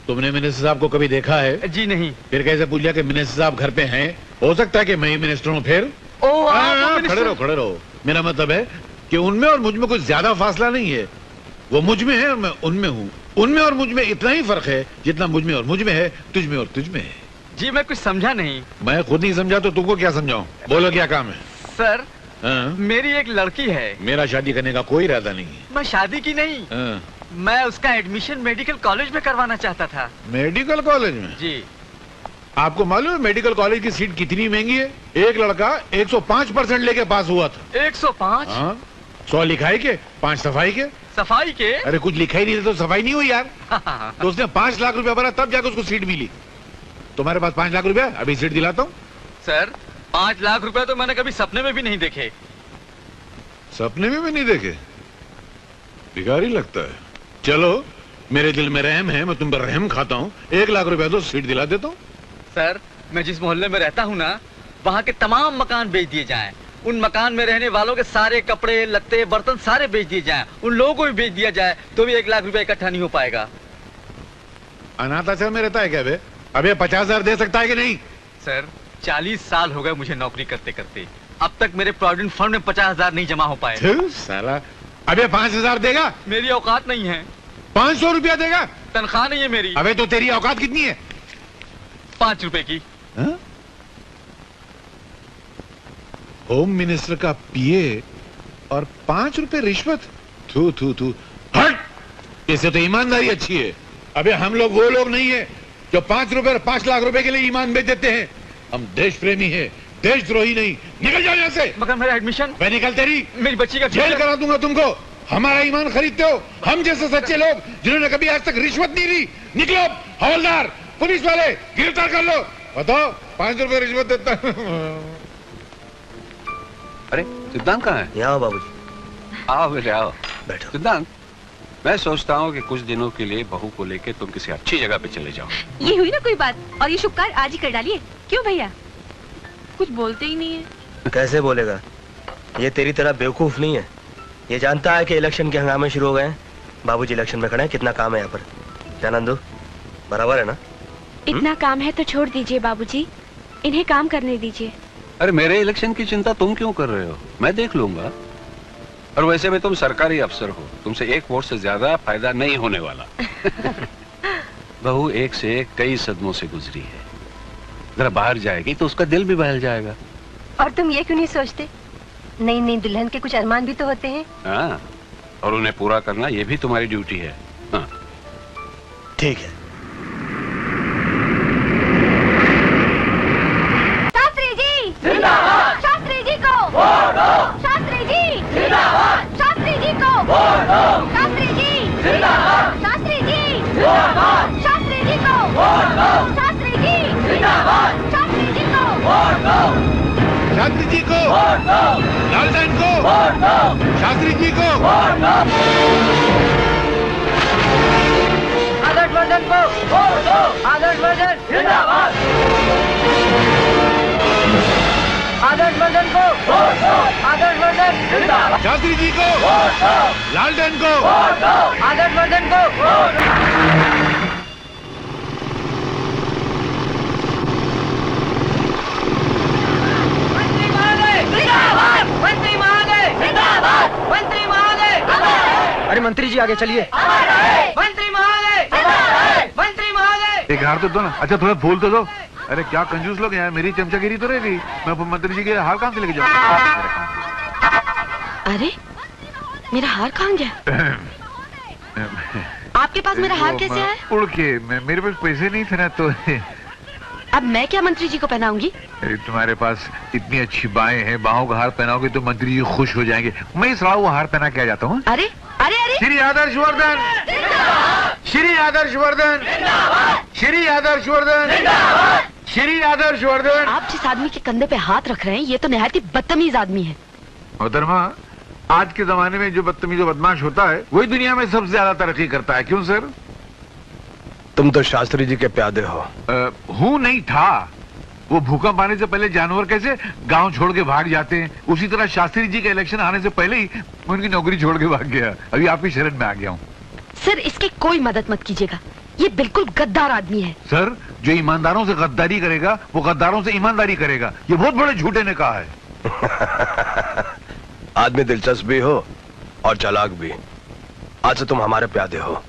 तुमने मिनिस्टर साहब को कभी देखा है? जी नहीं। फिर कैसे पूछ लिया कि मिनिस्टर साहब घर पे हैं? हो सकता है कि मैं ही मिनिस्टर हूँ फिर। खड़े रहो। मेरा मतलब है कि उनमें और मुझ में कुछ ज्यादा फासला नहीं है। वो मुझ में है और मैं उनमें हूँ। उनमें और मुझ में इतना ही फर्क है जितना मुझ में और मुझ में है, तुझ में और तुझ में है। जी मैं कुछ समझा नहीं। मैं खुद नहीं समझा तो तुमको क्या समझाऊं? बोलो क्या काम है? सर, मेरी एक लड़की है। मेरा शादी करने का कोई इरादा नहीं है। मैं शादी की नहीं, मैं उसका एडमिशन मेडिकल कॉलेज में करवाना चाहता था। मेडिकल कॉलेज में? जी। आपको मालूम है मेडिकल कॉलेज की सीट कितनी महंगी है? एक लड़का 105% लेके पास हुआ था। 105? हाँ, 100 लिखाई के 5 सफाई के। सफाई के? अरे कुछ लिखा ही नहीं तो सफाई नहीं हुई यार। तो उसने 5 लाख रुपया भरा तब जाकर उसको सीट मिली। तुम्हारे पास 5 लाख रुपया, अभी सीट दिलाता हूँ। सर 5 लाख रुपए तो मैंने कभी सपने में भी नहीं देखे। सपने में भी नहीं देखे? भिखारी लगता है। चलो मेरे दिल में रहम है, मैं तुम पर रहम खाता हूँ। 1 लाख रुपया तो सीट दिला देता हूँ। सर मैं जिस मोहल्ले में रहता हूँ ना, वहाँ के तमाम मकान बेच दिए जाएं। उन मकान में रहने वालों के सारे कपड़े लत्ते बर्तन सारे बेच दिए जाएं। उन लोगों को भी बेच दिया जाए तो भी 1 लाख रुपए इकट्ठा नहीं हो पाएगा। अनाथ आश्रम में रहता है क्या बे? अबे 50,000 दे सकता है कि नहीं? सर 40 साल हो गए मुझे नौकरी करते करते, अब तक मेरे प्रोविडेंट फंड में 50,000 नहीं जमा हो पाए। साला अबे 5,000 देगा? मेरी औकात नहीं है। 500 रुपया देगा? तनख्वाह नहीं है मेरी। अबे तो तेरी औकात कितनी है? 5 रुपए की। होम मिनिस्टर का पीए और 5 रुपए रिश्वत? थू थू थू, हट! इससे तो ईमानदारी अच्छी है। अबे हम लोग वो लोग नहीं है जो 5 रुपए और 5 लाख रुपए के लिए ईमान बेच देते हैं। हम देश प्रेमी है, देशद्रोही नहीं। निकल जाओ यहाँ से। मगर मेरा एडमिशन? मैं निकल तेरी मेरी बच्ची का जेल करा दूंगा तुमको। हमारा ईमान खरीदते हो? हम जैसे सच्चे लोग जिन्होंने कभी आज तक रिश्वत नहीं ली। निकलो हवलदार, पुलिस वाले, गिरफ्तार कर लो। बताओ 5 रुपए रिश्वत देता। अरे सिद्धांत कहाँ है? यहाँ बाबूजी। आओ बेटे आओ। बैठो। सिद्धांत मैं सोचता हूँ कि कुछ दिनों के लिए बहू को लेकर तुम किसी अच्छी जगह पे चले जाओ। ये हुई ना कोई बात, और ये शुभ कार्य आज ही कर डालिए। क्यों भैया? कुछ बोलते ही नहीं है। कैसे बोलेगा? ये तेरी तरह बेवकूफ नहीं है। ये जानता है कि इलेक्शन के हंगामे शुरू हो गए हैं। बाबूजी इलेक्शन में खड़े हैं, कितना काम है यहाँ पर। क्या नंदू, बराबर है ना? इतना काम है तो छोड़ दीजिए बाबूजी, इन्हें काम करने दीजिए। अरे मेरे इलेक्शन की चिंता तुम क्यों कर रहे हो? मैं देख लूंगा। और वैसे भी तुम सरकारी अफसर हो, तुमसे 1 वोट से ज्यादा फायदा नहीं होने वाला। बहू एक से एक कई सदमों से गुजरी है, जरा बाहर जाएगी तो उसका दिल भी बहल जाएगा। और तुम ये क्यों नहीं सोचते, नई नई दुल्हन के कुछ अरमान भी तो होते हैं। हाँ, और उन्हें पूरा करना ये भी तुम्हारी ड्यूटी है। हाँ। ठीक है। शास्त्री जी जिंदाबाद। शास्त्री जी को वोट दो। शास्त्री जी जिंदाबाद। शास्त्री जी को वोट दो। शास्त्री जी जिंदाबाद। शास्त्री जी जिंदाबाद। शास्त्री जी को वोट दो। शास्त्री जी जिंदाबाद। शास्त्री जी को वोट दो। शास्त्री जी को वोट दो। लालटेन को वोट दो। शास्त्री जी को वोट दो। आदर्श वर्धन को वोट दो। आदर्श वर्धन जिंदाबाद। आदर्श वर्धन को वोट दो। आदर्श वर्धन जिंदाबाद। शास्त्री जी को वोट दो। लालटेन को वोट दो। आदर्श वर्धन को वोट दो। मंत्री महोदय जिंदाबाद। मंत्री महोदय। अरे मंत्री जी आगे चलिए। मंत्री महोदय जिंदाबाद। मंत्री महोदय। एक हार तो दो ना। अच्छा थोड़ा फूल तो दो। अरे क्या कंजूस लोग हैं, मेरी चमचागिरी तो रहेगी। मैं मंत्री जी के हार कहाँ से लेके जाऊँ? अरे मेरा हार कहाँ गया? आपके पास मेरा हार कैसे आया? उड़ के मेरे पास पैसे नहीं थे ना, तो अब मैं क्या मंत्री जी को पहनाऊंगी? तुम्हारे पास इतनी अच्छी बाहें हैं, बाहों का हार पहनाओगे तो मंत्री जी खुश हो जाएंगे। मैं इस वो हार पहना के आ जाता हूँ। अरे अरे अरे श्री आदर्श वर्धन, श्री आदर्श वर्धन, श्री आदर्श वर्धन, श्री आदर्श वर्धन। आप जिस आदमी के कंधे पे हाथ रख रहे हैं ये तो निहायत ही बदतमीज आदमी है। मोहतरमा, आज के जमाने में जो बदतमीज बदमाश होता है वही दुनिया में सबसे ज्यादा तरक्की करता है। क्यों सर? तुम तो शास्त्री जी के प्यादे हो। हूँ नहीं था। वो भूकंप आने से पहले जानवर कैसे गांव छोड़ के भाग जाते हैं, उसी तरह शास्त्री जी के इलेक्शन आने से पहले ही मैं उनकी नौकरी छोड़ के भाग गया। अभी आपकी शरण में आ गया हूँ। सर इसकी कोई मदद मत कीजिएगा, ये बिल्कुल गद्दार आदमी है। सर जो ईमानदारों से गद्दारी करेगा वो गद्दारों से ईमानदारी करेगा, ये बहुत बड़े झूठे ने कहा है। आदमी दिलचस्प भी हो और चालाक भी। आज से तुम हमारे प्यादे हो।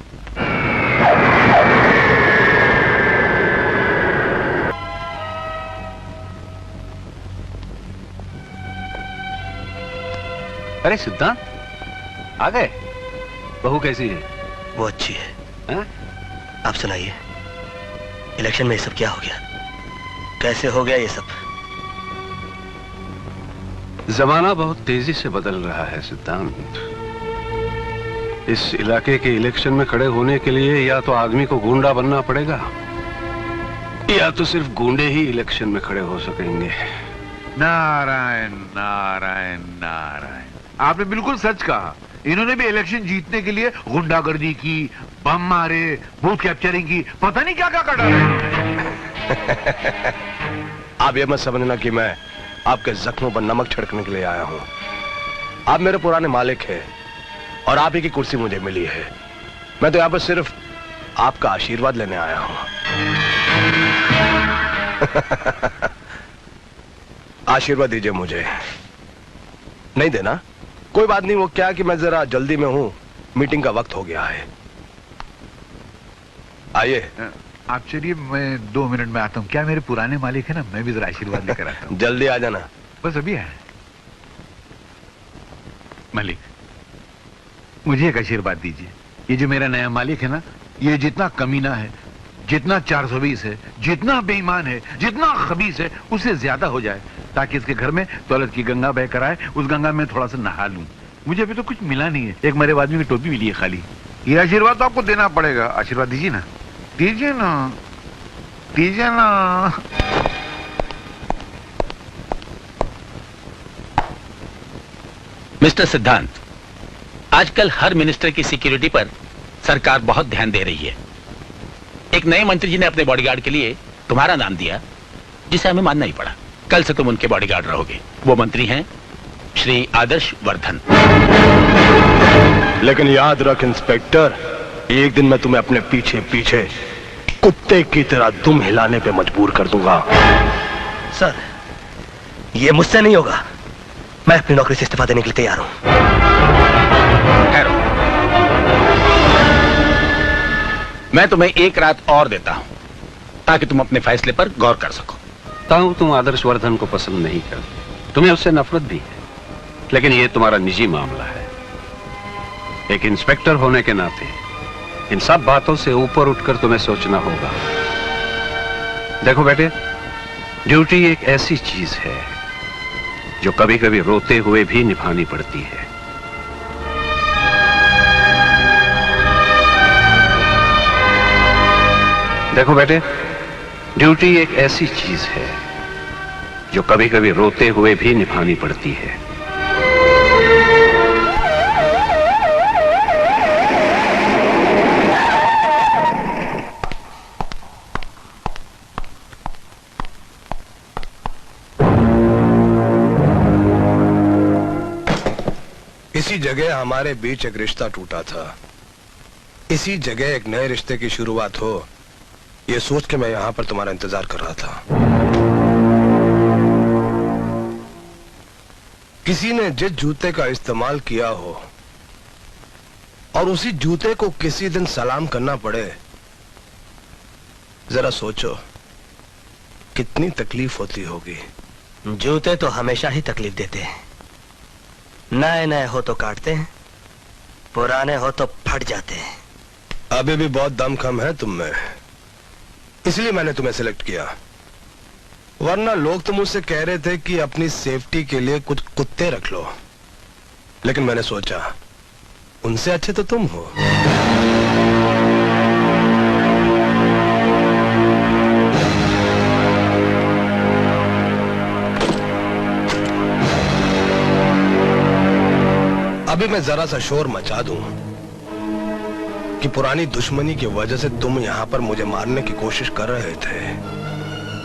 अरे सिद्धांत आ गए। बहू कैसी है? वो अच्छी है। हा? आप सुनाइए, इलेक्शन में ये सब क्या हो गया? कैसे हो गया ये सब? जमाना बहुत तेजी से बदल रहा है सिद्धांत। इस इलाके के इलेक्शन में खड़े होने के लिए या तो आदमी को गूंडा बनना पड़ेगा या तो सिर्फ गूंडे ही इलेक्शन में खड़े हो सकेंगे। नारायण नारायण नारायण, आपने बिल्कुल सच कहा। इन्होंने भी इलेक्शन जीतने के लिए गुंडागर्दी की, बम मारे, बूथ कैप्चरिंग की, पता नहीं क्या क्या कर डाला। आप ये मत समझना कि मैं आपके जख्मों पर नमक छिड़कने के लिए आया हूं। आप मेरे पुराने मालिक हैं और आप ही की कुर्सी मुझे मिली है। मैं तो यहां पर सिर्फ आपका आशीर्वाद लेने आया हूं। आशीर्वाद दीजिए मुझे। नहीं देना? कोई बात नहीं, वो क्या कि मैं जरा जल्दी में हूं, मीटिंग का वक्त हो गया है। आइए। आप चलिए, मैं 2 मिनट में आता हूँ। क्या मेरे पुराने मालिक है ना, मैं भी जरा आशीर्वाद लेकर आता हूँ। जल्दी आ जाना। बस अभी है। मालिक, मुझे एक आशीर्वाद दीजिए। ये जो मेरा नया मालिक है ना, ये जितना कमीना है, जितना 420 है, जितना बेईमान है, जितना खबीस है, उससे ज्यादा हो जाए, ताकि इसके घर में दौलत की गंगा बह कर आए, उस गंगा में थोड़ा सा नहा लूं। मुझे अभी तो कुछ मिला नहीं है, एक मरे आदमी की टोपी मिली है खाली। ये आशीर्वाद तो आपको देना पड़ेगा। आशीर्वाद दीजिए ना, दीजिए ना, दीजिए ना। मिस्टर सिद्धांत, आजकल हर मिनिस्टर की सिक्योरिटी पर सरकार बहुत ध्यान दे रही है। एक नए मंत्री जी ने अपने बॉडीगार्ड के लिए तुम्हारा नाम दिया, जिसे हमें मानना ही पड़ा। कल से तुम उनके बॉडीगार्ड रहोगे। वो मंत्री हैं श्री आदर्श वर्धन। लेकिन याद रख इंस्पेक्टर, एक दिन मैं तुम्हें अपने पीछे पीछे कुत्ते की तरह दुम हिलाने पे मजबूर कर दूंगा। सर, ये मुझसे नहीं होगा। मैं अपनी नौकरी से इस्तीफा देने के लिए तैयार हूं। मैं तुम्हें एक रात और देता हूं, ताकि तुम अपने फैसले पर गौर कर सको। तुम आदर्श वर्धन को पसंद नहीं करते, तुम्हें उससे नफरत भी है, लेकिन यह तुम्हारा निजी मामला है। एक इंस्पेक्टर होने के नाते इन सब बातों से ऊपर उठकर तुम्हें सोचना होगा। देखो बेटे, ड्यूटी एक ऐसी चीज है जो कभी कभी रोते हुए भी निभानी पड़ती है। देखो बेटे, ड्यूटी एक ऐसी चीज है जो कभी कभी रोते हुए भी निभानी पड़ती है। इसी जगह हमारे बीच एक रिश्ता टूटा था। इसी जगह एक नए रिश्ते की शुरुआत हो, ये सोच के मैं यहां पर तुम्हारा इंतजार कर रहा था। किसी ने जिस जूते का इस्तेमाल किया हो और उसी जूते को किसी दिन सलाम करना पड़े, जरा सोचो कितनी तकलीफ होती होगी। जूते तो हमेशा ही तकलीफ देते हैं। नए नए हो तो काटते हैं, पुराने हो तो फट जाते हैं। अभी भी बहुत दम कम है तुम में, इसलिए मैंने तुम्हें सिलेक्ट किया। वरना लोग तो मुझसे कह रहे थे कि अपनी सेफ्टी के लिए कुछ कुत्ते रख लो, लेकिन मैंने सोचा उनसे अच्छे तो तुम हो। अभी मैं जरा सा शोर मचा दूं कि पुरानी दुश्मनी की वजह से तुम यहां पर मुझे मारने की कोशिश कर रहे थे,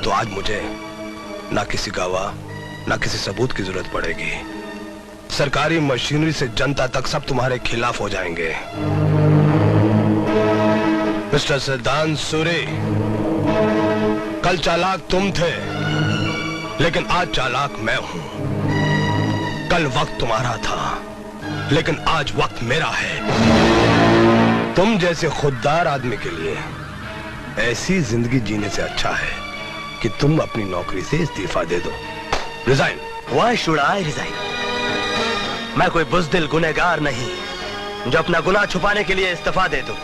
तो आज मुझे ना किसी गवाह ना किसी सबूत की जरूरत पड़ेगी। सरकारी मशीनरी से जनता तक सब तुम्हारे खिलाफ हो जाएंगे। मिस्टर सिद्धांत सूरी, कल चालाक तुम थे, लेकिन आज चालाक मैं हूं। कल वक्त तुम्हारा था, लेकिन आज वक्त मेरा है। तुम जैसे खुददार आदमी के लिए ऐसी जिंदगी जीने से अच्छा है कि तुम अपनी नौकरी से इस्तीफा दे दो। Resign. Why should I resign? मैं कोई बुज़दिल गुनहगार नहीं जो अपना गुनाह छुपाने के लिए इस्तीफा दे दूं।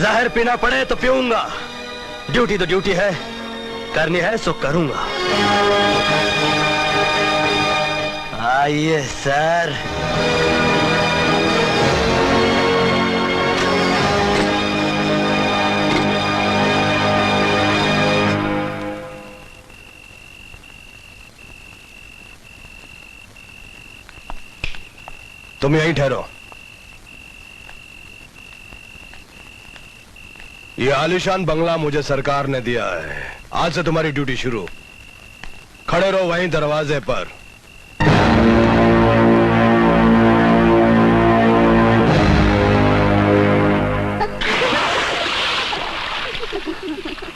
जहर पीना पड़े तो पीऊंगा। ड्यूटी तो ड्यूटी है, करनी है सो करूंगा। आइए सर। तुम यहीं ठहरो। ये आलीशान बंगला मुझे सरकार ने दिया है। आज से तुम्हारी ड्यूटी शुरू। खड़े रहो वहीं दरवाजे पर।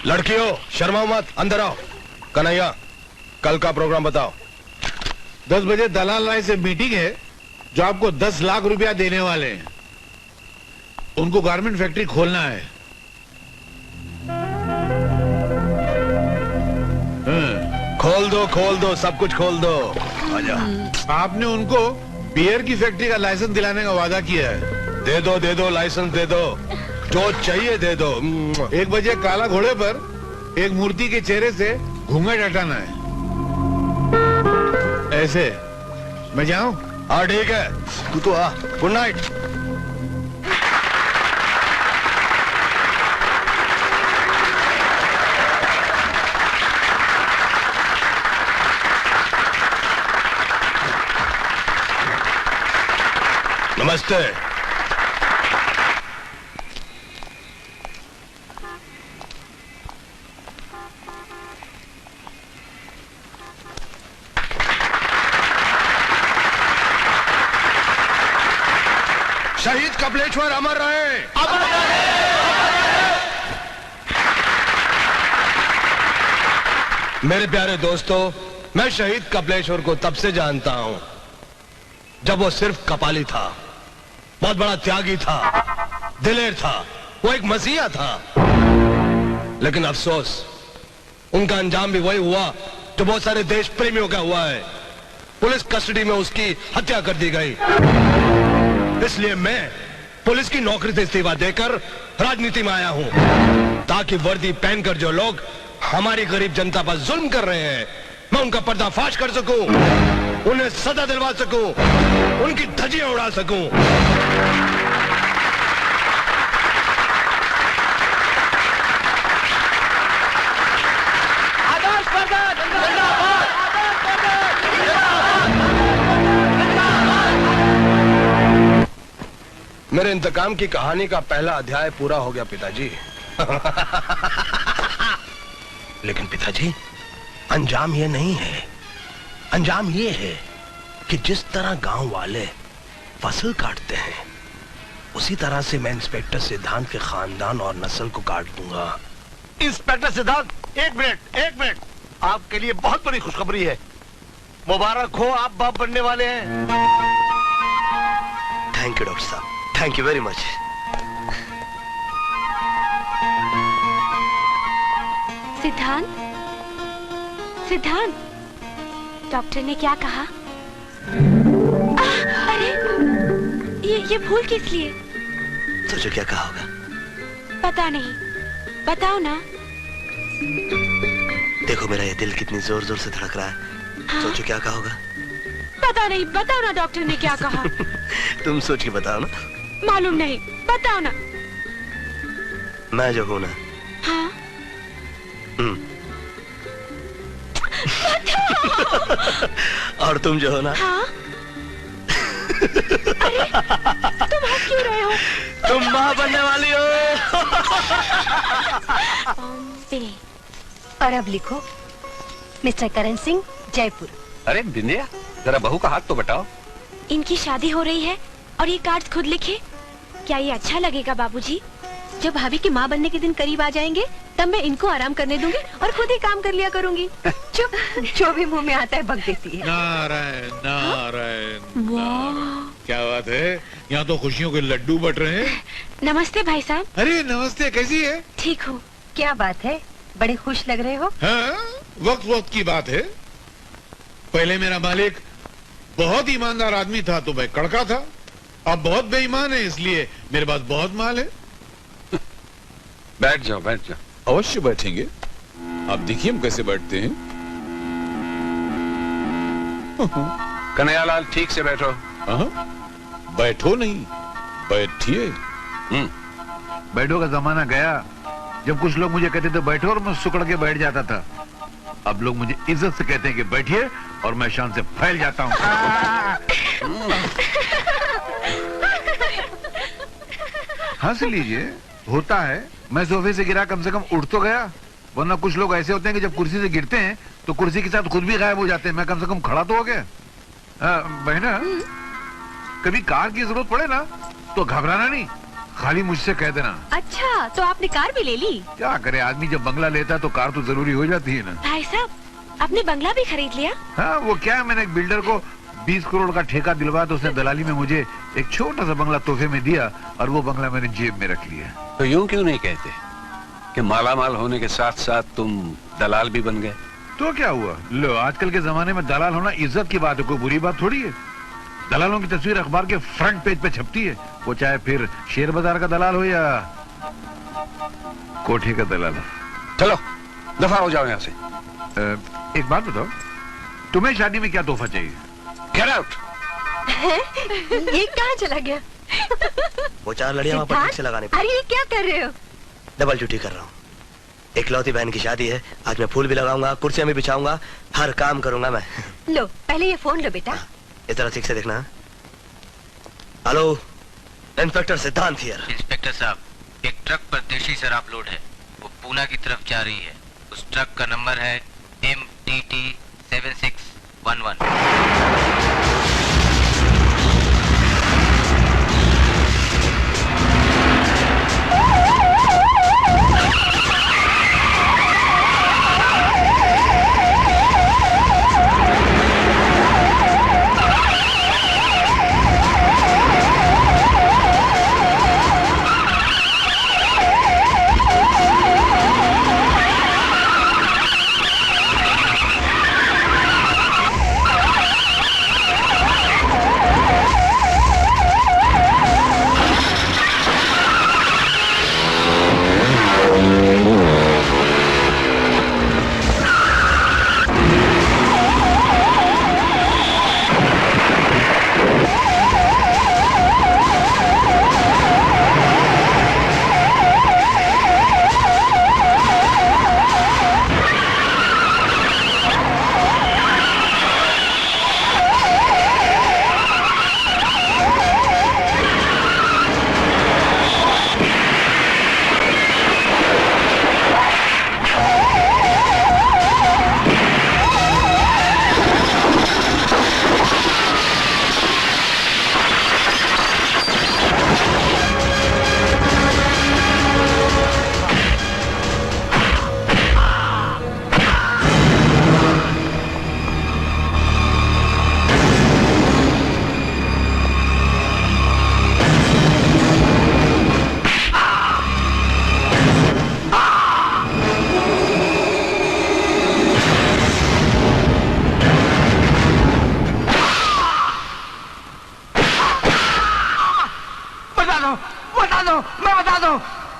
लड़कियों शर्माओ मत, अंदर आओ। कन्हैया कल का प्रोग्राम बताओ। 10 बजे दलाल राय से मीटिंग है जो आपको 10 लाख रुपया देने वाले हैं। उनको गारमेंट फैक्ट्री खोलना है। खोल दो सब कुछ खोल दो। आजा। आपने उनको बियर की फैक्ट्री का लाइसेंस दिलाने का वादा किया है। दे दो लाइसेंस दे दो, जो चाहिए दे दो। 1 बजे काला घोड़े पर एक मूर्ति के चेहरे से घूंघट हटाना है। ऐसे मैं जाऊं? हाँ ठीक है, तू तो आ। Good night. नमस्ते। शहीद कपिलेश्वर अमर रहे। अमर रहे। मेरे प्यारे दोस्तों, मैं शहीद कपिलेश्वर को तब से जानता हूं जब वो सिर्फ कपाली था। बहुत बड़ा त्यागी था, दिलेर था, वो एक मसीहा था। लेकिन अफसोस उनका अंजाम भी वही हुआ जो बहुत सारे देश प्रेमियों का हुआ है। पुलिस कस्टडी में उसकी हत्या कर दी गई। इसलिए मैं पुलिस की नौकरी से इस्तीफा देकर राजनीति में आया हूं, ताकि वर्दी पहनकर जो लोग हमारी गरीब जनता पर जुल्म कर रहे हैं, मैं उनका पर्दाफाश कर सकूं, उन्हें सजा दिलवा सकूं, उनकी धज्जियां उड़ा सकूं। मेरे इंतकाम की कहानी का पहला अध्याय पूरा हो गया पिताजी। लेकिन पिताजी, अंजाम ये नहीं है। अंजाम ये है कि जिस तरह गांव वाले फसल काटते हैं, उसी तरह से मैं इंस्पेक्टर सिद्धांत के खानदान और नस्ल को काट दूंगा। इंस्पेक्टर सिद्धांत, एक मिनट। आपके लिए बहुत बड़ी खुशखबरी है। मुबारक हो, आप बाप बनने वाले हैं। थैंक यू डॉक्टर साहब, थैंक यू वेरी मच। सिद्धांत, डॉक्टर ने क्या कहा? अरे ये फूल किस लिए? सोचो क्या कहा होगा। पता नहीं, बताओ ना। देखो मेरा ये दिल कितनी जोर जोर से धड़क रहा है। हाँ? सोचो क्या कहा होगा। पता नहीं, बताओ ना डॉक्टर ने क्या कहा। तुम सोच के बताओ ना। मालूम नहीं, बताओ ना। मैं जो हूं ना। हाँ? और तुम जो हो ना। हाँ? अरे, तुम हंस क्यों रहे हो? तुम मां बनने वाली हो। और अब लिखो, मिस्टर करण सिंह, जयपुर। अरे बिंदिया, जरा बहू का हाथ तो बताओ। इनकी शादी हो रही है और ये कार्ड खुद लिखे। क्या ये अच्छा लगेगा बाबूजी? जब भाभी के माँ बनने के दिन करीब आ जाएंगे, तब मैं इनको आराम करने दूंगी और खुद ही काम कर लिया करूंगी। चुप, जो भी मुंह में आता है बक देती है। नारायण नारायण। क्या बात है, यहाँ तो खुशियों के लड्डू बट रहे हैं। नमस्ते भाई साहब। अरे नमस्ते, कैसी है? ठीक हूँ। क्या बात है, बड़े खुश लग रहे हो। हाँ, वक्त की बात है। पहले मेरा मालिक बहुत ईमानदार आदमी था तो मैं कड़का था। अब बहुत बेईमान है, इसलिए मेरे पास बहुत माल है। बैठ जाओ। अवश्य बैठेंगे। आप देखिए हम कैसे बैठते हैं। कन्हैयालाल ठीक से बैठो। बैठो नहीं, बैठिए। बैठो का जमाना गया जब कुछ लोग मुझे कहते थे बैठो और मैं सुकड़ के बैठ जाता था। अब लोग मुझे इज्जत से कहते हैं कि बैठिए और मैं शान से फैल जाता हूँ। हंस लीजिए, होता है। मैं सोफे से गिरा, कम से कम उठ तो गया, वरना कुछ लोग ऐसे होते हैं कि जब कुर्सी से गिरते हैं तो कुर्सी के साथ खुद भी गायब हो जाते हैं। मैं कम से कम खड़ा तो हो गया। बहना, कभी कार की जरूरत पड़े ना तो घबराना नहीं, खाली मुझसे कह देना। अच्छा, तो आपने कार भी ले ली? क्या करे आदमी, जब बंगला लेता है तो कार तो जरूरी हो जाती है ना। भाई साहब, आपने बंगला भी खरीद लिया? हाँ, वो क्या है, मैंने एक बिल्डर को 20 करोड़ का ठेका दिलवाया तो उसने दलाली में मुझे एक छोटा सा बंगला तोहफे में दिया और वो बंगला मैंने जेब में रख लिया। तो यूं क्यों नहीं कहते कि मालामाल होने के साथ साथ तुम दलाल भी बन गए? तो क्या हुआ, लो आजकल के जमाने में दलाल होना इज्जत की बात है, कोई बुरी बात थोड़ी है। दलालों की तस्वीर अखबार के फ्रंट पेज पे छपती है, वो चाहे फिर शेयर बाजार का दलाल हो या कोठे का दलाल हो। चलो दफा हो जाओ यहाँ से। एक बात बताओ, तुम्हें शादी में क्या तोहफा चाहिए? Get out. ये कहाँ चला गया? वो 4 लड़ियां वहाँ पर ठीक से लगाने अरे ये क्या कर रहे हो? डबल ड्यूटी कर रहा हूँ। इकलौती बहन की शादी है, आज मैं फूल भी लगाऊंगा, कुर्सियां भी बिछाऊंगा, हर काम करूंगा मैं। लो पहले ये फोन लो बेटा। इस तरह ठीक से देखना। हेलो, इंस्पेक्टर सिद्धांत हियर। इंस्पेक्टर साहब, एक ट्रक पर देशी शराब लोड है, वो पूना की तरफ जा रही है। उस ट्रक का नंबर है MTT 7611।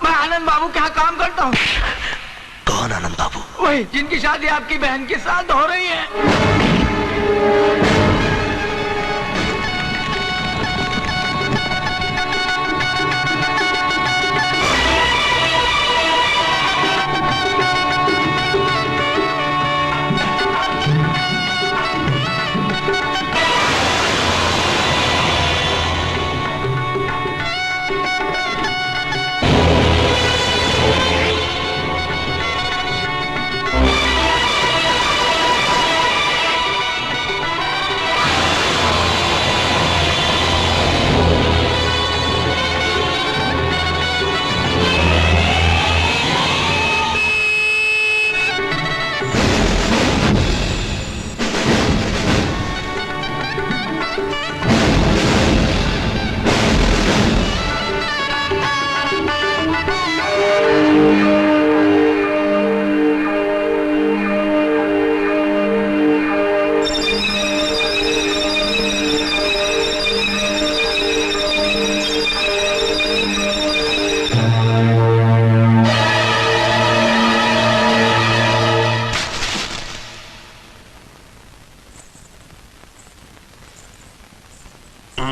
मैं आनंद बाबू के यहाँ काम करता हूँ। कौन आनंद बाबू? वही जिनकी शादी आपकी बहन के साथ हो रही है।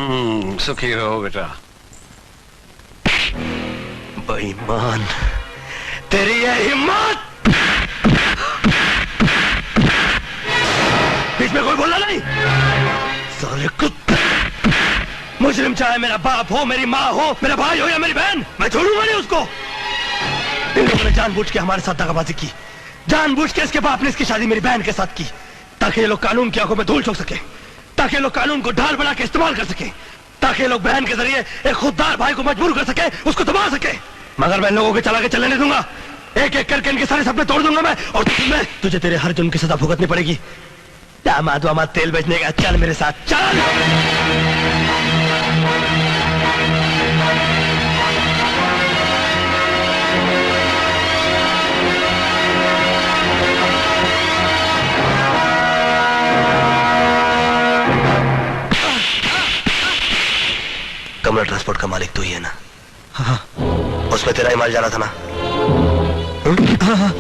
सुखी रहो बेटा। बेईमान, तेरी ये हिम्मत! बीच में कोई बोलना नहीं। साले कुत्ते, मुजरिम चाहे मेरा बाप हो, मेरी माँ हो, मेरा भाई हो या मेरी बहन, मैं छोड़ूंगा नहीं उसको। इन लोगों ने जानबूझ के हमारे साथ दगाबाजी की, जानबूझ के इसके बाप ने इसकी शादी मेरी बहन के साथ की, ताकि ये लोग कानून की आंखों में धूल झोंक सके, ताकि ये लोग कानून को ढाल बना के इस्तेमाल कर सके, ताकि ये लोग बहन के जरिए एक खुददार भाई को मजबूर कर सके, उसको दबा सके। मगर मैं इन लोगों के चला के चलने नहीं दूंगा। एक एक करके इनके सारे सपने तोड़ दूंगा मैं, और तुझे तेरे हर जुर्म की सजा भुगतनी पड़ेगी। दामाद वामाद तेल बेचने का, चल मेरे साथ चल। कमला ट्रांसपोर्ट का मालिक तू ही है ना? हाँ। उसमें तेरा ही माल जाना था ना? हाँ।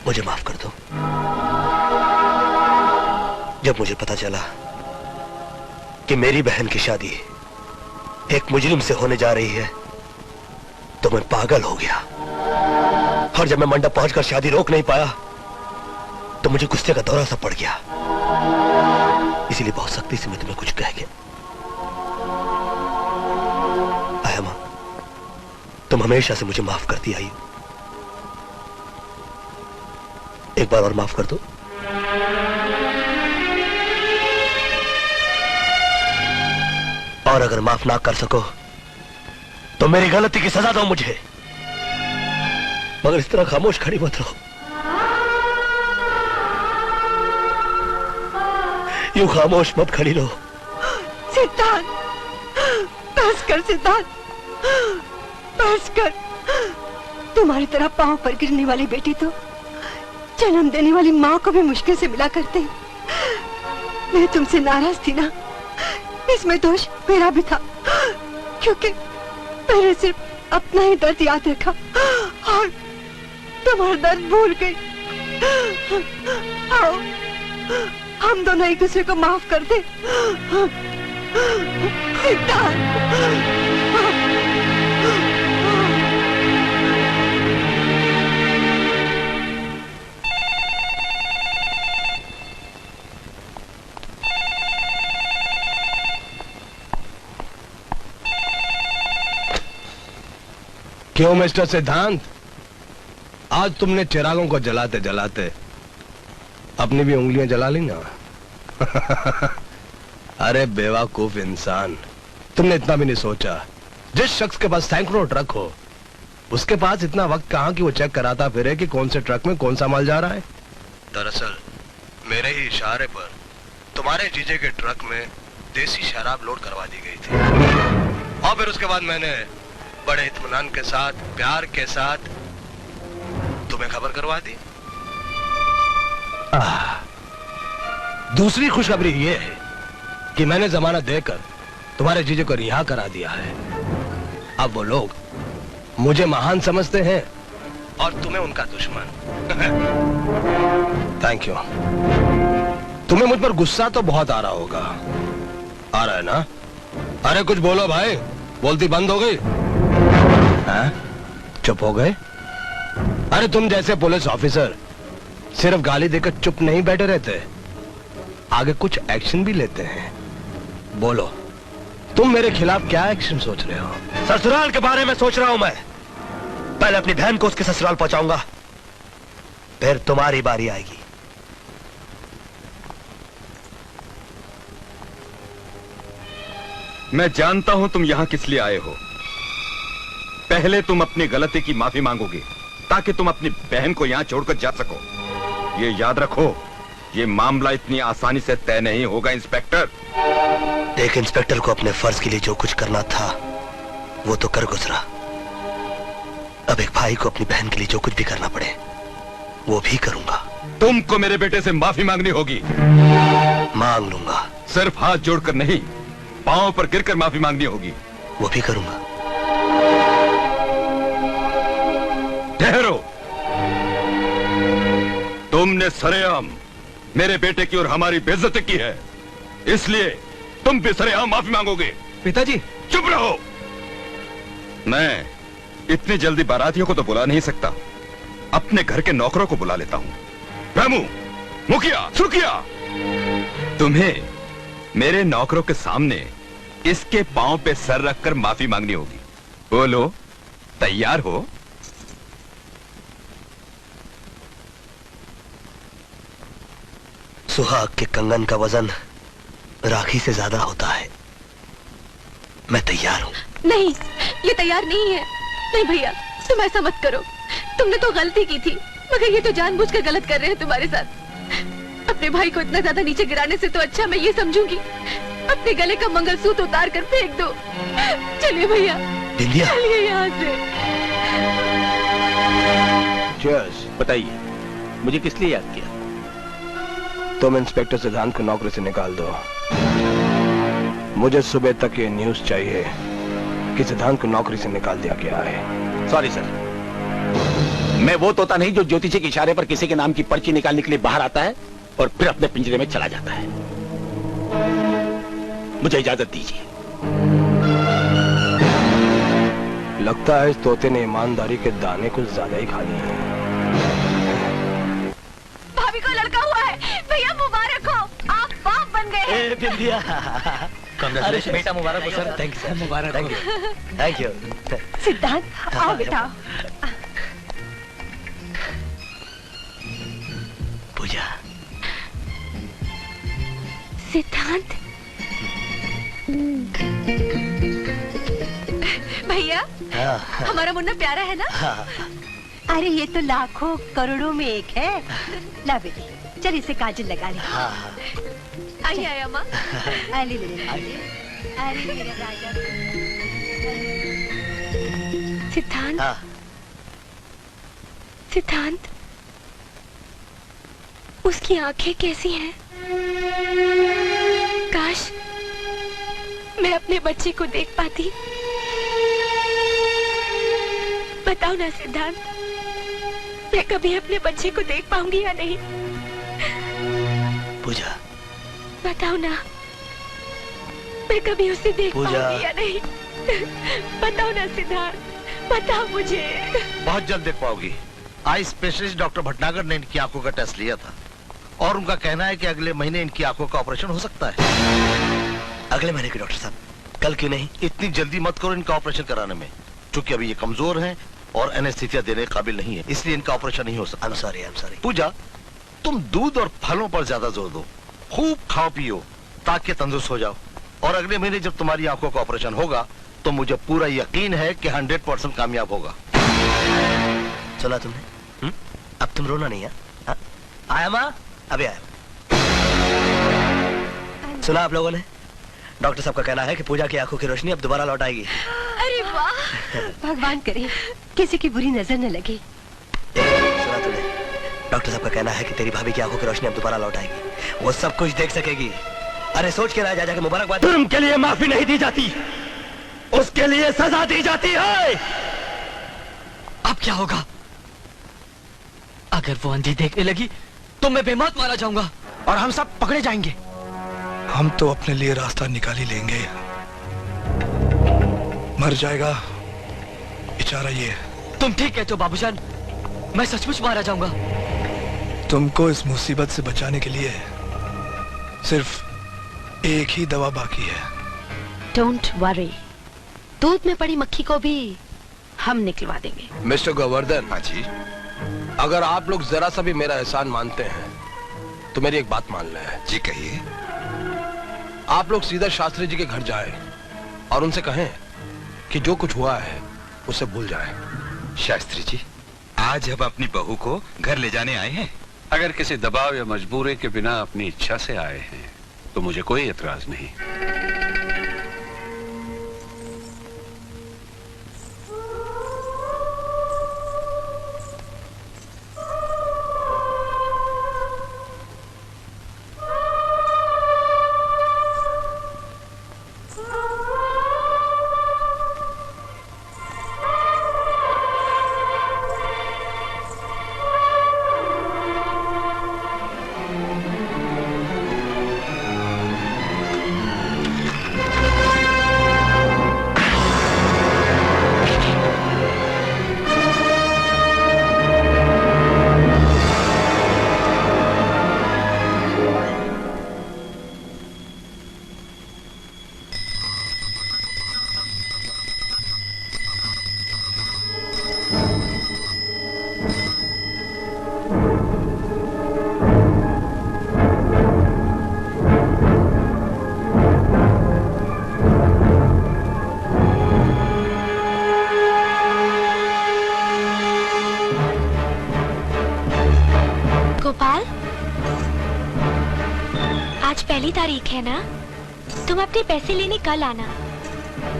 मुझे माफ कर दो। जब मुझे पता चला कि मेरी बहन की शादी एक मुजरिम से होने जा रही है तो मैं पागल हो गया, और जब मैं मंडप पहुंचकर शादी रोक नहीं पाया तो मुझे गुस्से का दौरा सा पड़ गया। इसीलिए बहुत सख्ती से मैं तुम्हें कुछ कह गया। आयमा, तुम हमेशा से मुझे माफ करती आई हो, एक बार और माफ कर दो। और अगर माफ ना कर सको तो मेरी गलती की सजा दो मुझे, मगर इस तरह खामोश खड़ी मत रहो। यूं खामोश मत खड़ी रहो। सिद्धांत, बस कर सिद्धांत, बस कर। तुम्हारी तरह पांव पर गिरने वाली बेटी तो जन्म देने वाली माँ को भी मुश्किल से मिला करते। मैं तुमसे नाराज थी ना, इसमें दोष मेरा भी था, क्योंकि मैंने सिर्फ अपना ही दर्द याद रखा और तुम्हारा दर्द भूल गई। आओ, हम दोनों एक दूसरे को माफ कर दे। क्यों मिस्टर सिद्धांत, आज तुमने चिरागों को जलाते जलाते अपनी भी उंगलियां जला ली ना? अरे बेवकूफ इंसान, तुमने इतना भी नहीं सोचा जिस शख्स के पास सैकड़ों ट्रक हो उसके पास इतना वक्त कहां कि वो चेक कराता फिरे कि कौन से ट्रक में कौन सा माल जा रहा है। दरअसल मेरे ही इशारे पर तुम्हारे जीजे के ट्रक में देसी शराब लोड करवा दी गई थी, और फिर उसके बाद मैंने बड़े इत्मीनान के साथ, प्यार के साथ तुम्हें खबर करवा दी। दूसरी खुशखबरी ये है कि मैंने जमानत देकर तुम्हारे जीजे को रिहा करा दिया है। अब वो लोग मुझे महान समझते हैं और तुम्हें उनका दुश्मन। Thank you. तुम्हें मुझ पर गुस्सा तो बहुत आ रहा होगा, आ रहा है ना? अरे कुछ बोलो भाई। बोलती बंद हो गई? हाँ? चुप हो गए? अरे तुम जैसे पुलिस ऑफिसर सिर्फ गाली देकर चुप नहीं बैठे रहते, आगे कुछ एक्शन भी लेते हैं। बोलो, तुम मेरे खिलाफ क्या एक्शन सोच रहे हो? ससुराल के बारे में सोच रहा हूं मैं। पहले अपनी बहन को उसके ससुराल पहुंचाऊंगा, फिर तुम्हारी बारी आएगी। मैं जानता हूं तुम यहां किस लिए आए हो। पहले तुम अपनी गलती की माफी मांगोगे ताकि तुम अपनी बहन को यहां छोड़कर जा सको। ये याद रखो, ये मामला इतनी आसानी से तय नहीं होगा इंस्पेक्टर। एक इंस्पेक्टर को अपने फर्ज के लिए जो कुछ करना था वो तो कर गुजरा। अब एक भाई को अपनी बहन के लिए जो कुछ भी करना पड़े वो भी करूंगा। तुमको मेरे बेटे से माफी मांगनी होगी। मांग लूंगा। सिर्फ हाथ जोड़कर नहीं, पांव पर गिरकर माफी मांगनी होगी। वो भी करूंगा। ठहरो, तुमने सरेआम मेरे बेटे की और हमारी बेइज्जती की है, इसलिए तुम भी सरेआम माफी मांगोगे। पिताजी चुप रहो। मैं इतनी जल्दी बारातियों को तो बुला नहीं सकता, अपने घर के नौकरों को बुला लेता हूं। रामू, मुखिया, सुखिया, तुम्हें मेरे नौकरों के सामने इसके पांव पे सर रखकर माफी मांगनी होगी। बोलो, तैयार हो? सुहाग के कंगन का वजन राखी से ज्यादा होता है। मैं तैयार हूं। नहीं, ये तैयार नहीं है। नहीं भैया, तुम ऐसा मत करो। तुमने तो गलती की थी, मगर ये तो जानबूझकर गलत कर रहे हैं तुम्हारे साथ। अपने भाई को इतना ज्यादा नीचे गिराने से तो अच्छा मैं ये समझूंगी अपने गले का मंगलसूत्र उतार कर फेंक दो। चलिए भैया, चलिए यहाँ से। चीयर्स। बताइए, मुझे किस लिए याद किया? तुम इंस्पेक्टर सिद्धांत को नौकरी से निकाल दो। मुझे सुबह तक ये न्यूज चाहिए कि सिद्धांत को नौकरी से निकाल दिया गया है। सॉरी सर, मैं वो तोता नहीं जो ज्योतिषी के इशारे पर किसी के नाम की पर्ची निकालने के लिए बाहर आता है और फिर अपने पिंजरे में चला जाता है। मुझे इजाजत दीजिए। लगता है इस तोते ने ईमानदारी के दाने कुछ ज्यादा ही खा लिए हैं। भाभी को लड़का हुआ है। भैया मुबारक हो, आप बाप बन गए हैं। बिंदिया, अरे बेटा मुबारक हो sir. Thank you, Mubarak thank you, thank you. सिद्धांत आओ बेटा। पूजा। सिद्धांत, भैया हमारा मुन्ना प्यारा है ना? अरे ये तो लाखों करोड़ों में एक है। ला बेटी, चल इसे काजल लगा ले। आइए आइए अम्मा। अरे मेरा राजा। सिद्धांत, सिद्धांत, उसकी आंखें कैसी हैं? काश मैं अपने बच्चे को देख पाती। बताओ ना सिद्धांत, मैं कभी अपने बच्चे को देख पाऊंगी या नहीं? पूजा, बताओ ना, मैं कभी उसे देख पाऊंगी या नहीं? बताओ ना सिद्धांत, बताओ मुझे। बहुत जल्द देख पाओगी। आई स्पेशलिस्ट डॉक्टर भटनागर ने इनकी आंखों का टेस्ट लिया था और उनका कहना है कि अगले महीने इनकी आंखों का ऑपरेशन हो सकता है। अगले महीने की डॉक्टर साहब? कल क्यों नहीं? इतनी जल्दी मत करो इनका ऑपरेशन कराने में, क्योंकि अभी ये कमजोर हैं और एनेस्थीसिया देने के काबिल नहीं है, इसलिए इनका ऑपरेशन नहीं हो सकता। I'm sorry। पूजा, तुम दूध और फलों पर ज्यादा जोर दो, खूब खाओ पियो ताकि तंदुरुस्त हो जाओ। और अगले महीने जब तुम्हारी आंखों का ऑपरेशन होगा तो मुझे पूरा यकीन है कि 100% कामयाब होगा। सुना तुमने? अब तुम रोना नहीं है? आया माँ? अभी आया। सुना आप लोगों ने? डॉक्टर साहब का कहना है कि पूजा की आंखों की रोशनी अब दोबारा लौट आएगी। अरे वाह, भगवान करे किसी की बुरी नजर न लगे। सुना तुमने? डॉक्टर साहब का कहना है कि तेरी भाभी की आंखों की रोशनी अब दोबारा लौट आएगी, वो सब कुछ देख सकेगी। अरे सोच के रहा जा जाके मुबारकबाद। जुर्म के लिए माफी नहीं दी जाती, उसके लिए सजा दी जाती है। अब क्या होगा? अगर वो अंधी देखने लगी तो मैं बेमौत मारा जाऊंगा और हम सब पकड़े जाएंगे। हम तो अपने लिए रास्ता निकाल ही लेंगे। मर जाएगा बेचारा ये। तुम ठीक कहते हो बाबूजान, मैं सचमुच मारा जाऊंगा। तुमको इस मुसीबत से बचाने के लिए सिर्फ एक ही दवा बाकी है। डोंट वरी, दूध में पड़ी मक्खी को भी हम निकलवा देंगे। मिस्टर गोवर्धन। हाँ जी। अगर आप लोग जरा सा भी मेरा एहसान मानते हैं तो मेरी एक बात मान लें। जी कहिए। आप लोग सीधा शास्त्री जी के घर जाएं और उनसे कहें कि जो कुछ हुआ है उसे भूल जाएं। शास्त्री जी, आज हम अपनी बहू को घर ले जाने आए हैं। अगर किसी दबाव या मजबूरी के बिना अपनी इच्छा से आए हैं तो मुझे कोई एतराज नहीं। गोपाल, आज पहली तारीख है ना? तुम अपने पैसे लेने कल आना।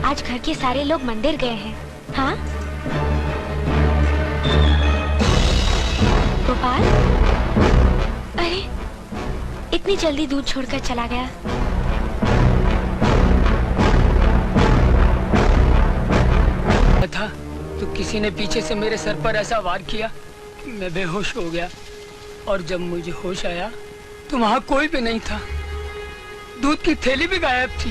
आज घर के सारे लोग मंदिर गए हैं। हाँ गोपाल, अरे इतनी जल्दी दूध छोड़कर चला गया। था तो किसी ने पीछे से मेरे सर पर ऐसा वार किया कि मैं बेहोश हो गया, और जब मुझे होश आया तो वहां कोई भी नहीं था। दूध की थैली भी गायब थी।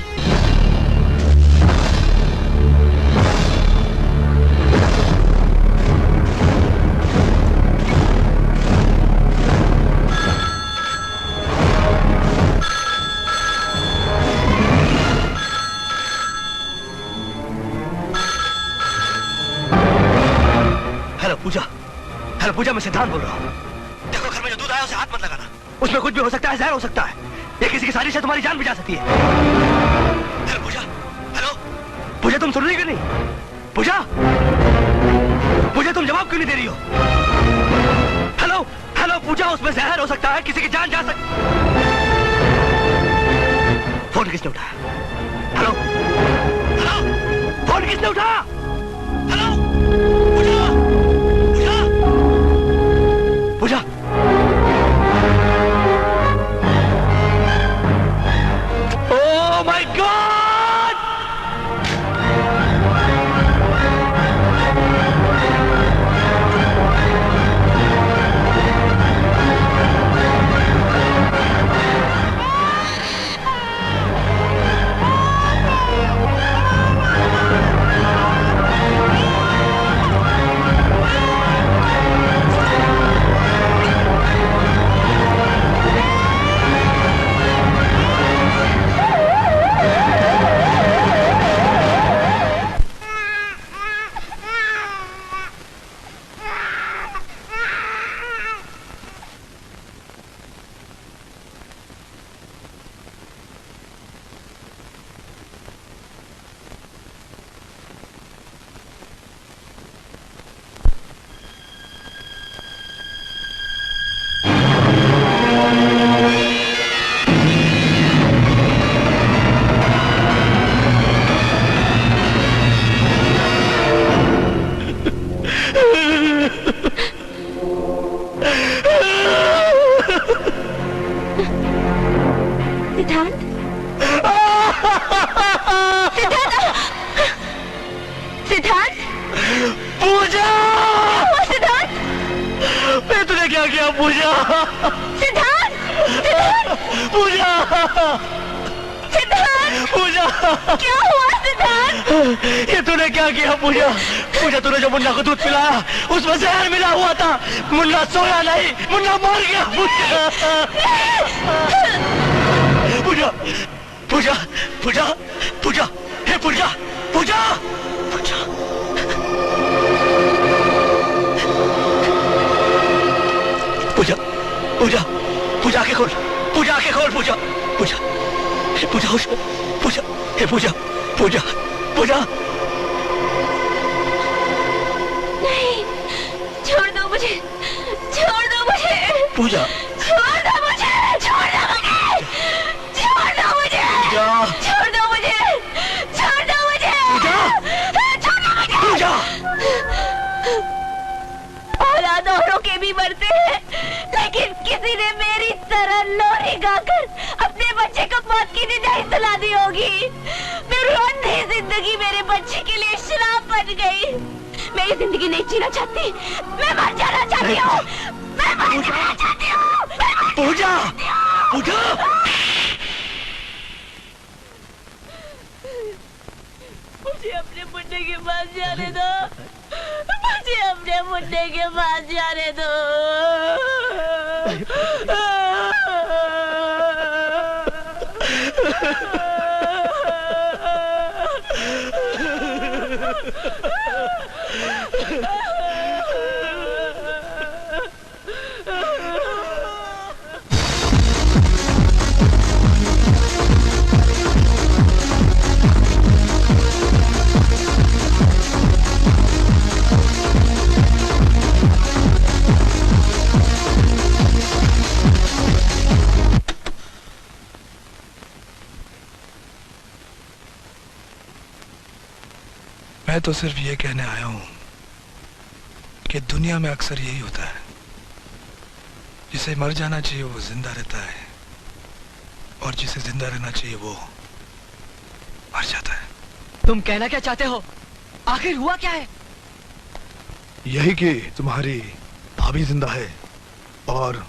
हेलो पूजा, हेलो पूजा, मैं सिद्धांत बोल रहा हूँ। देखो घर में जो दूध आया उसे हाथ मत लगाना, उसमें कुछ भी हो सकता है, जहर हो सकता है, ये किसी की साजिश से तुम्हारी जान भी जा सकती है। हेलो पूजा, हेलो पूजा, तुम सुन रही क्यों नहीं? पूजा, पूजा तुम जवाब क्यों नहीं दे रही हो? हेलो हेलो पूजा, उसमें जहर हो सकता है, किसी की जान जा सकती। फोन किसने उठाया? हेलो हेलो, फोन किसने उठाया? Hello Pooja, Pooja, oh my god! Siddhant, Siddhant, पूजा! सिद्धांत, मैं तुझे क्या किया पूजा? सिद्धांत, सिद्धांत, पूजा! सिद्धांत, पूजा! क्या हुआ सिद्धार्थ? ये तूने क्या किया पूजा? पूजा, तूने जो मुन्ना को दूध पिलाया उसमें जहर मिला हुआ था। मुन्ना सोया नहीं, मुन्ना मर गया। पूजा पूजा पूजा पूजा, हे पूजा पूजा पूजा। पूजा पूजा पूजा आंखें खोल, पूजा आंखें खोल, पूजा पूजा, हे पूजा होश में, पूजा, हे पूजा पूजा पूजा। नहीं, छोड़ दो मुझे, छोड़ दो मुझे। पूजा, छोड़ दो मुझे, छोड़ दो मुझे, छोड़ दो मुझे, छोड़ दो मुझे, छोड़ दो मुझे, छोड़ दो मुझे। पूजा, औलाद औरों के भी मरते हैं, लेकिन किसी ने मेरी तरह लोरी गाकर अपने बच्चे को मौत की निदाई सुला दी होगी। मेरी अंधी जिंदगी मेरे बच्चे के लिए श्राप बन गई। मैं ये जिंदगी नहीं जीना चाहती, मैं मर जाना चाहती हूँ, मैं मर जाना चाहती हूँ। पूजा पूजा, मुझे अपने मुन्ने के पास जाने दो, मुझे अपने मुन्ने के पास जाने दो। मैं तो सिर्फ ये कहने आया हूं कि दुनिया में अक्सर यही होता है, जिसे मर जाना चाहिए वो जिंदा रहता है, और जिसे जिंदा रहना चाहिए वो मर जाता है। तुम कहना क्या चाहते हो? आखिर हुआ क्या है? यही कि तुम्हारी भाभी जिंदा है और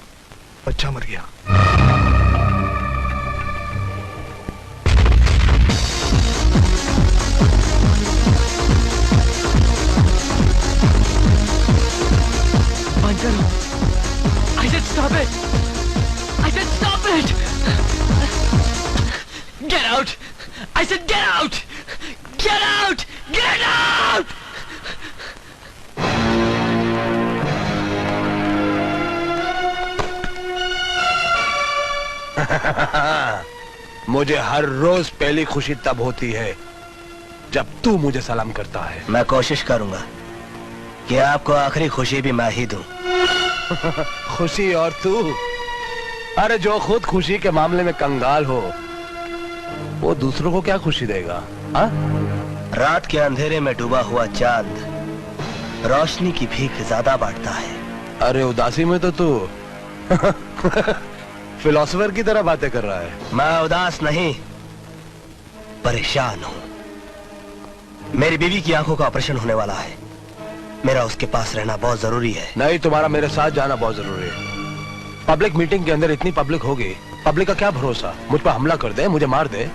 बच्चा मर गया। I said stop it! I said stop it! Get out! I said get out! Get out! Get out! मुझे हर रोज पहली खुशी तब होती है जब तू मुझे सलाम करता है। मैं कोशिश करूंगा कि आपको आखिरी खुशी भी मैं ही दूं। खुशी और तू? अरे जो खुद खुशी के मामले में कंगाल हो, वो दूसरों को क्या खुशी देगा? हा? रात के अंधेरे में डूबा हुआ चांद रोशनी की भीख ज्यादा बांटता है। अरे उदासी में तो तू फिलोसोफर की तरह बातें कर रहा है। मैं उदास नहीं, परेशान हूं। मेरी बीवी की आंखों का ऑपरेशन होने वाला है, मेरा उसके पास रहना बहुत जरूरी है। नहीं, तुम्हारा मेरे साथ जाना बहुत जरूरी है। पब्लिक मीटिंग के अंदर इतनी पब्लिक होगी, पब्लिक का क्या भरोसा मुझ पर हमला कर दे, मुझे मार दे।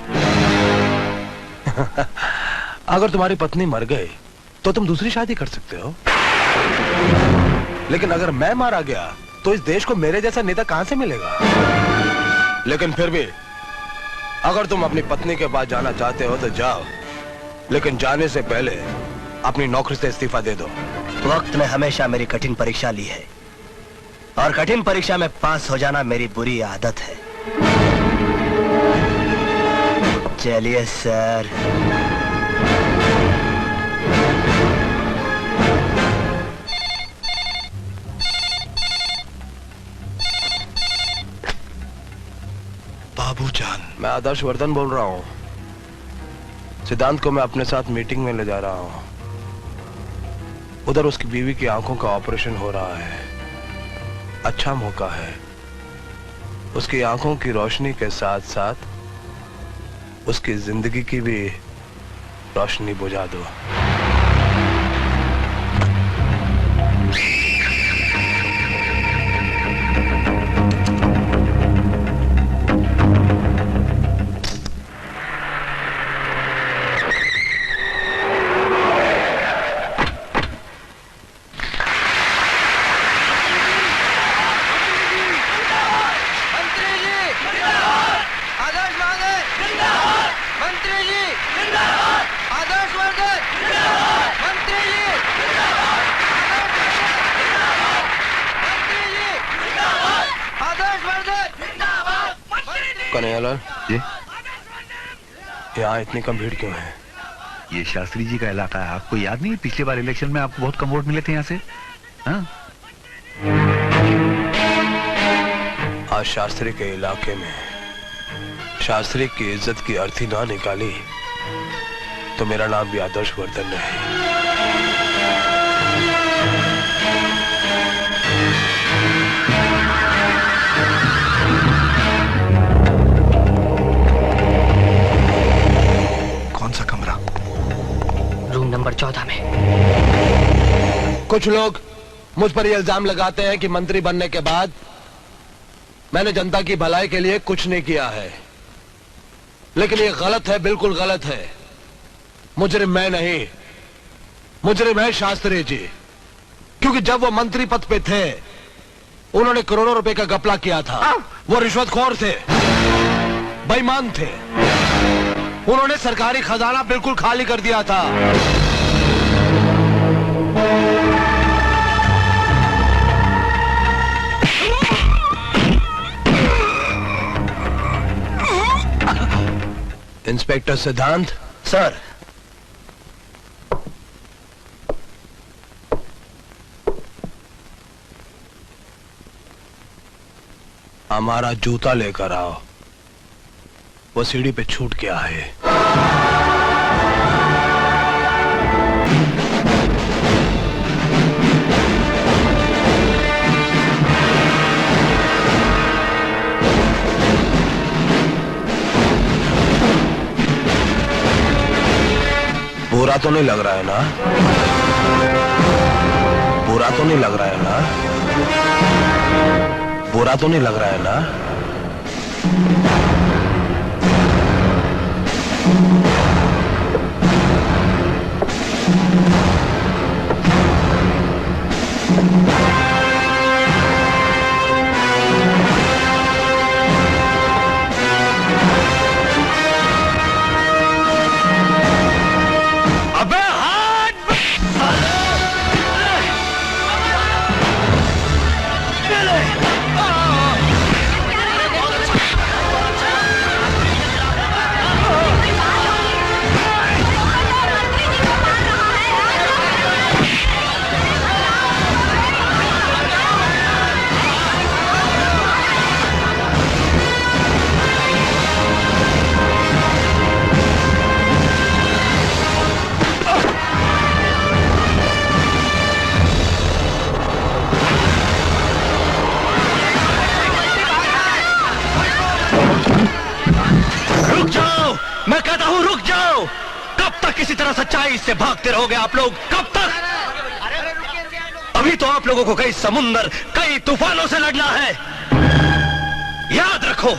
अगर तुम्हारी पत्नी मर गई तो तुम दूसरी शादी कर सकते हो, लेकिन अगर मैं मारा गया तो इस देश को मेरे जैसा नेता कहां से मिलेगा? लेकिन फिर भी अगर तुम अपनी पत्नी के पास जाना चाहते हो तो जाओ, लेकिन जाने से पहले अपनी नौकरी से इस्तीफा दे दो। वक्त ने हमेशा मेरी कठिन परीक्षा ली है, और कठिन परीक्षा में पास हो जाना मेरी बुरी आदत है। चलिए सर। बाबूजान, मैं आदर्श वर्धन बोल रहा हूँ। सिद्धांत को मैं अपने साथ मीटिंग में ले जा रहा हूँ। उधर उसकी बीवी की आंखों का ऑपरेशन हो रहा है। अच्छा मौका है, उसकी आंखों की रोशनी के साथ साथ उसकी जिंदगी की भी रोशनी बुझा दो। कन्हैयालाल जी, यहाँ इतनी कम भीड़ क्यों है? ये शास्त्री जी का इलाका है। आपको याद नहीं है पिछले बार इलेक्शन में आपको बहुत कम वोट मिले थे यहाँ से? हाँ? आज शास्त्री के इलाके में शास्त्री की इज्जत की अर्थी ना निकाली तो मेरा नाम भी आदर्श वर्धन नहीं। कौन सा कमरा? रूम नंबर 14 में। कुछ लोग मुझ पर यह इल्जाम लगाते हैं कि मंत्री बनने के बाद मैंने जनता की भलाई के लिए कुछ नहीं किया है, लेकिन ये गलत है, बिल्कुल गलत है। मुजरिम मैं नहीं, मुजरिम है शास्त्री जी, क्योंकि जब वो मंत्री पद पे थे उन्होंने करोड़ों रुपए का घपला किया था। वो रिश्वतखोर थे, बेईमान थे, उन्होंने सरकारी खजाना बिल्कुल खाली कर दिया था। इंस्पेक्टर सिद्धांत। सर, हमारा जूता लेकर आओ, वो सीढ़ी पे छूट गया है। बुरा तो नहीं लग रहा है ना? बुरा तो नहीं लग रहा है ना? बुरा तो नहीं लग रहा है ना? मैं कहता हूं रुक जाओ। कब तक किसी तरह सच्चाई से भागते रहोगे आप लोग? कब तक? अभी तो आप लोगों को कई समुंदर, कई तूफानों से लड़ना है। याद रखो,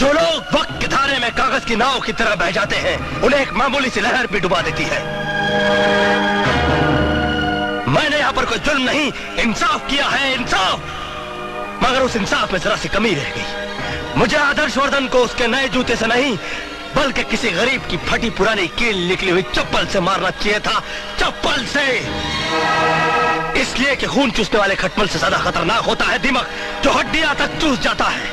जो लोग वक्त के धारे में कागज की नाव की तरह बह जाते हैं उन्हें एक मामूली सी लहर भी डुबा देती है। मैंने यहां पर कोई जुल्म नहीं, इंसाफ किया है, इंसाफ। मगर उस इंसाफ में जरा सी कमी रह गई। मुझे आदर्श वर्धन को उसके नए जूते से नहीं बल्कि किसी गरीब की फटी पुरानी कील निकली हुई चप्पल से मारना चाहिए था, चप्पल से। इसलिए कि खून चूसने वाले खटमल से ज्यादा खतरनाक होता है दिमाग जो हड्डियां तक चूस जाता है।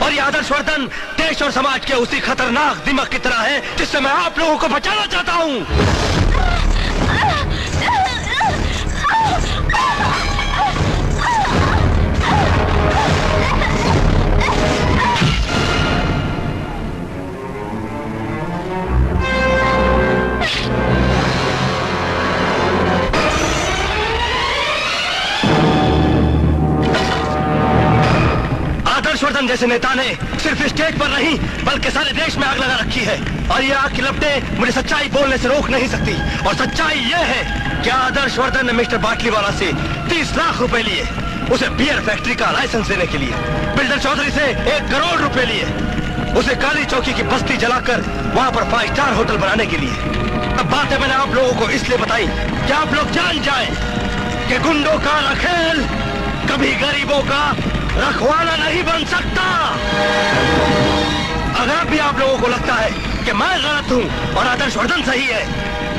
और ये आदर्श वर्धन देश और समाज के उसी खतरनाक दिमाग की तरह है जिससे मैं आप लोगों को बचाना चाहता हूं। आदर्शवर्धन जैसे नेता ने सिर्फ स्टेज पर नहीं बल्कि सारे देश में आग लगा रखी है, और ये आग की लपटें मुझे सच्चाई बोलने से रोक नहीं सकती। और सच्चाई ये है कि आदर्शवर्धन ने मिस्टर बाटलीवाला से 30 लाख रुपए लिए, उसे बियर फैक्ट्री का लाइसेंस देने के लिए। बिल्डर चौधरी से 1 करोड़ रुपए लिए, उसे काली चौकी की बस्ती जलाकर वहां पर 5 स्टार होटल बनाने के लिए। अब बातें मैंने आप लोगों को इसलिए बताई कि आप लोग जान जाएं कि गुंडों का रखेल कभी गरीबों का रखवाला नहीं बन सकता। अगर भी आप लोगों को लगता है कि मैं गलत हूं और आदर्शवर्धन सही है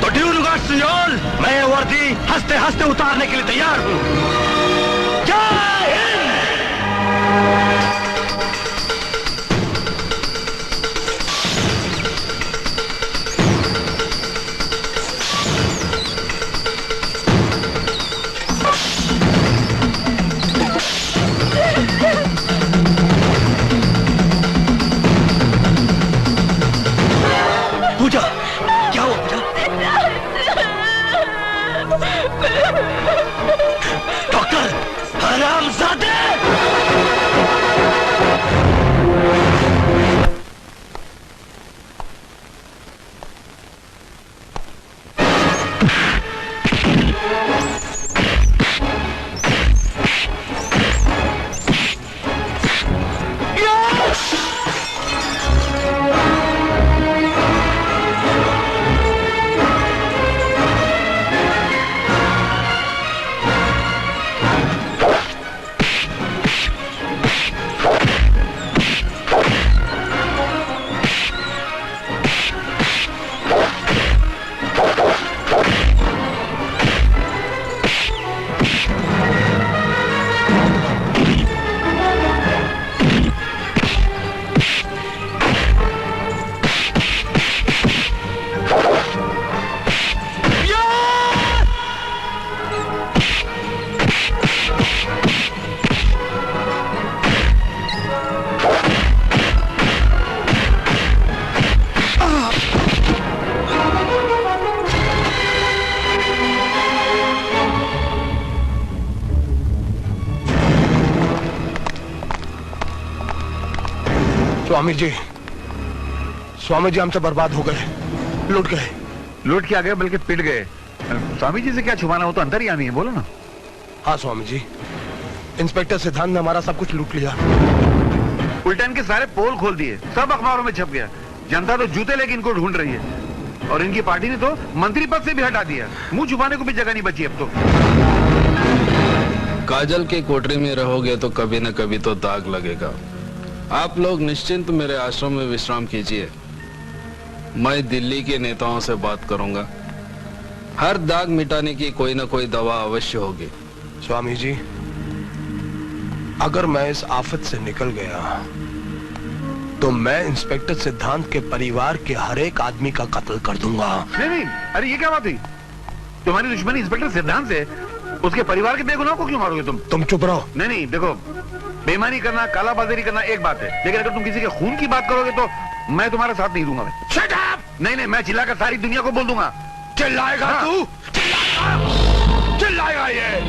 तो ड्यू रिगार्ड्स टू ऑल, मैं ये वर्दी हंसते हंसते उतारने के लिए तैयार हूं। जय हिंद। स्वामी जी हमसे बर्बाद हो गए, लूट गए। लूट के आ गए बल्कि पिट गए। स्वामी जी से क्या छुपाना, हो तो अंतर्यामी है, बोलो ना। हाँ स्वामी जी, इंस्पेक्टर सिद्धांत ने हमारा सब कुछ लूट लिया। उल्टा इनके सारे पोल खोल दिए, सब अखबारों में छप गया। जनता तो जूते लेके इनको ढूंढ रही है और इनकी पार्टी ने तो मंत्री पद से भी हटा दिया। मुंह छुपाने को भी जगह नहीं बची अब तो। काजल की कोठरी में रहोगे तो कभी न कभी तो दाग लगेगा। आप लोग निश्चिंत मेरे आश्रम में विश्राम कीजिए। मैं दिल्ली के नेताओं से बात करूंगा। हर दाग मिटाने की कोई न कोई दवा अवश्य होगी। स्वामी जी, अगर मैं इस आफत से निकल गया तो मैं इंस्पेक्टर सिद्धांत के परिवार के हर एक आदमी का कत्ल कर दूंगा। नहीं, अरे ये क्या बात हुई? तुम्हारी दुश्मनी इंस्पेक्टर सिद्धांत से, उसके परिवार के बेगुनाह को क्यों मारोगे तुम चुप रहो। नहीं, देखो, बेईमानी करना, कालाबाजारी करना एक बात है, लेकिन अगर तुम किसी के खून की बात करोगे तो मैं तुम्हारा साथ नहीं दूंगा। Shut up! नहीं, मैं चिल्लाकर सारी दुनिया को बोल दूंगा। चिल्लाएगा तू? चिल्लाएगा ये?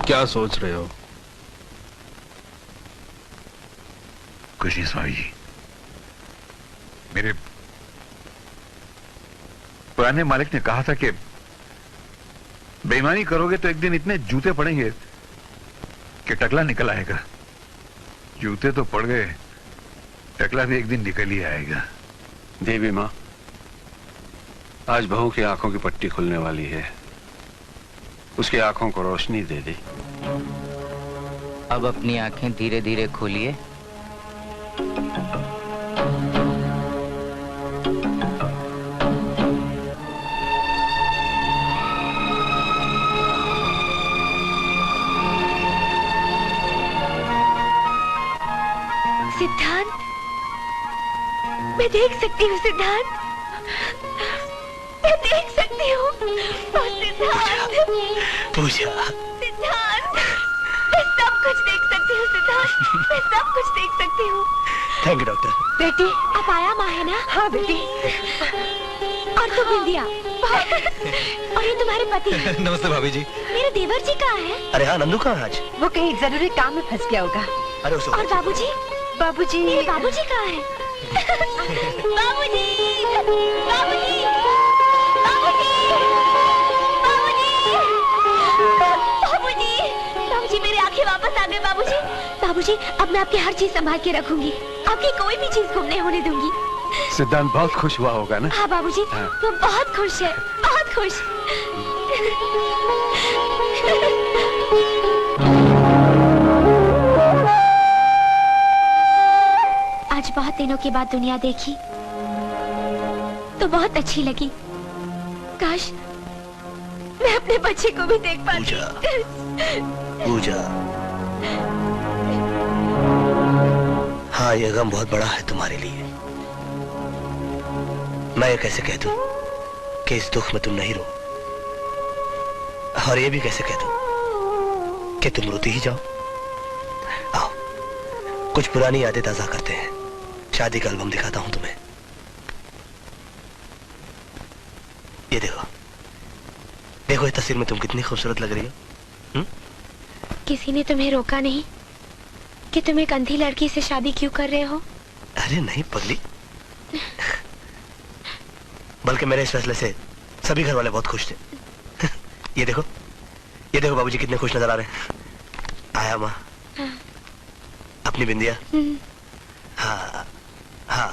क्या सोच रहे हो? कुछ नहीं स्वामी जी, मेरे पुराने मालिक ने कहा था कि बेईमानी करोगे तो एक दिन इतने जूते पड़ेंगे कि टकला निकल आएगा। जूते तो पड़ गए, टकला भी एक दिन निकल ही आएगा। देवी माँ, आज बहू की आंखों की पट्टी खुलने वाली है। उसकी आंखों को रोशनी दे दी। अब अपनी आंखें धीरे धीरे खोलिए। सिद्धांत, मैं देख सकती हूँ सिद्धांत, मैं देख सकती हूँ। सिद्धांत, पूजा, सिद्धांत, मैं सब कुछ देख सकती हूँ सिद्धांत, मैं सब कुछ देख सकती हूँ। Thank you doctor. बेटी, आप आया माँ है ना? हाँ बेटी। और तो बिंदिया और ये तुम्हारे पति हैं। नमस्ते भाभी जी। मेरे देवर जी कहाँ है? अरे हाँ, नंदू कहाँ है आज? वो कहीं जरूरी काम में फंस गया होगा। अरे उसे और बाबूजी? बाबूजी, मेरे बाबूजी कहाँ है? बाबूजी, बाबूजी, बाबूजी, बाबूजी, बाबूजी, मेरी आंखें वापस आ गई बाबूजी। बाबूजी, अब मैं आपकी हर चीज संभाल के रखूंगी, आपकी कोई भी चीज गुम नहीं होने दूंगी। सिद्धांत बहुत खुश हुआ होगा ना? हाँ बाबूजी, वो बहुत खुश है, बहुत खुश। आज बहुत दिनों के बाद दुनिया देखी तो बहुत अच्छी लगी। काश मैं अपने बच्चे को भी देख पाती। पूजा, हाँ, ये गम बहुत बड़ा है तुम्हारे लिए। मैं ये कैसे कह दूं कि इस दुख में तुम नहीं रो, और ये भी कैसे कह दूं कि तुम रोती ही जाओ। आओ, कुछ पुरानी यादें ताजा करते हैं। शादी का एल्बम दिखाता हूं तुम्हें। ये देखो, देखो इस तस्वीर में तुम कितनी खूबसूरत लग रही हो। किसी ने तुम्हें रोका नहीं कि तुम एक अंधी लड़की से शादी क्यों कर रहे हो? अरे नहीं पगली, बल्कि मेरे इस फैसले से सभी घर वाले बहुत खुश थे। ये देखो, ये देखो बाबूजी कितने खुश नजर आ रहे हैं। आया माँ, अपनी बिंदिया। हाँ हाँ,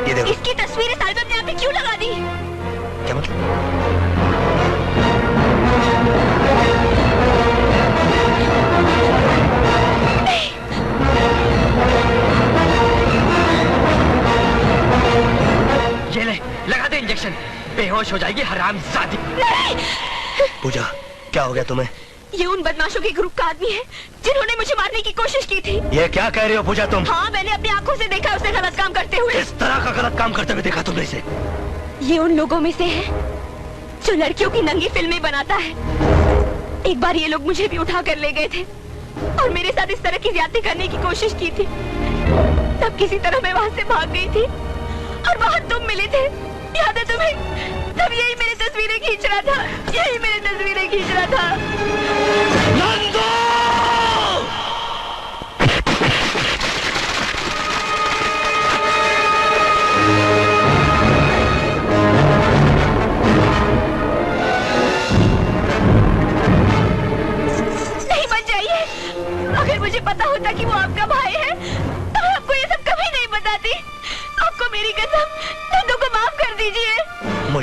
ये देखो। इसकी तस्वीर इस एल्बम में आपने क्यों लगा दी? क्या मतलब? ये ले, लगा दे इंजेक्शन, बेहोश हो जाएगी हरामजादी। पूजा, क्या हो गया तुम्हें? ये उन बदमाशों के ग्रुप का आदमी है जिन्होंने मुझे मारने की कोशिश की थी। ये क्या कह रही हो पूजा तुम? हाँ, मैंने अपनी आंखों से देखा उसे गलत काम करते हुए। किस तरह का गलत काम करते हुए देखा तुमने इसे? ये उन लोगों में से है जो लड़कियों की नंगी फिल्में बनाता है। एक बार ये लोग मुझे भी उठा कर ले गए थे और मेरे साथ इस तरह की ज्यादती करने की कोशिश की थी। तब किसी तरह मैं वहां से भाग गई थी और वहां तुम मिले थे, याद है तुम्हें? तब यही मेरी तस्वीरें खींच रहा था, यही मेरी तस्वीरें खींच रहा था।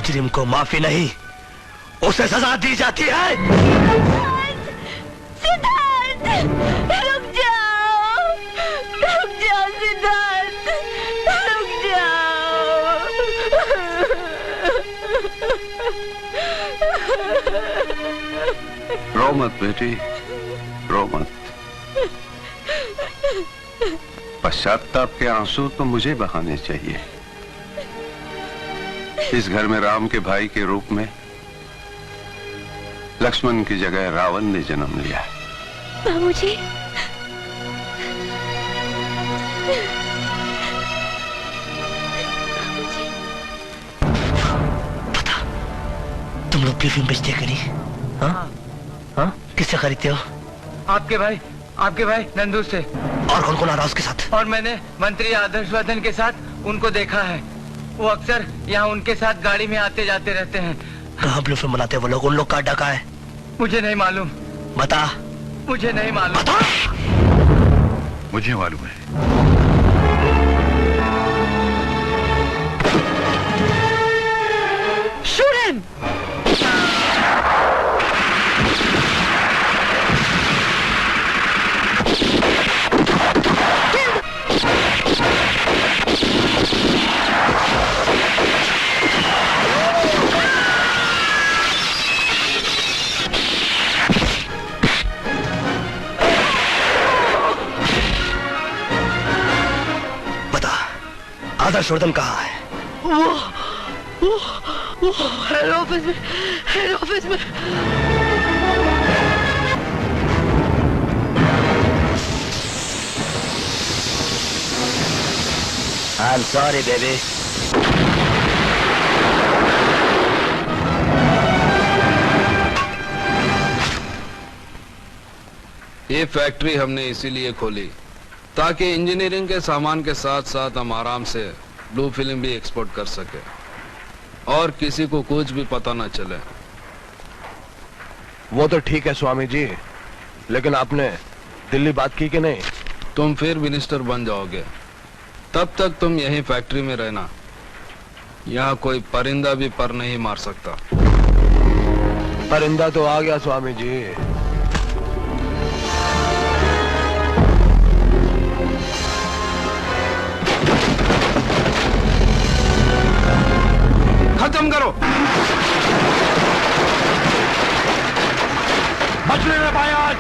मुजरिम को माफी नहीं, उसे सजा दी जाती है। सिद्धार्थ, रुक जाओ सिद्धार्थ, रुक जाओ। रो मत बेटी, रो मत। पश्चाताप के आंसू तो मुझे बहाने चाहिए। इस घर में राम के भाई के रूप में लक्ष्मण की जगह रावण ने जन्म लिया। बाबूजी, पता तुम लोग की फिल्म बेचते करी? हाँ हाँ, किससे खरीदते हो? आपके भाई नंदू से। और कौन कौन आ रहा उसके साथ? और मैंने मंत्री आदर्शवर्धन के साथ उनको देखा है। वो अक्सर यहाँ उनके साथ गाड़ी में आते जाते रहते हैं। कहाँ ब्लू फिल्म बनाते हैं वो लोग? उन लोग का अड्डा कहाँ है? मुझे नहीं मालूम। बता। मुझे नहीं मालूम। बता। मुझे मालूम है। Shoot him! आदर्शवर्धन कहाँ है? वो हेड ऑफिस में। I'm sorry, baby. ये फैक्ट्री हमने इसीलिए खोली ताकि इंजीनियरिंग के सामान के साथ साथ हम आराम से ब्लू फिल्म भी एक्सपोर्ट कर सके और किसी को कुछ भी पता न चले। वो तो ठीक है स्वामी जी, लेकिन आपने दिल्ली बात की कि नहीं? तुम फिर मिनिस्टर बन जाओगे, तब तक तुम यहीं फैक्ट्री में रहना। यहाँ कोई परिंदा भी पर नहीं मार सकता। परिंदा तो आ गया स्वामी जी। खत्म करो। बचने न पाए आज।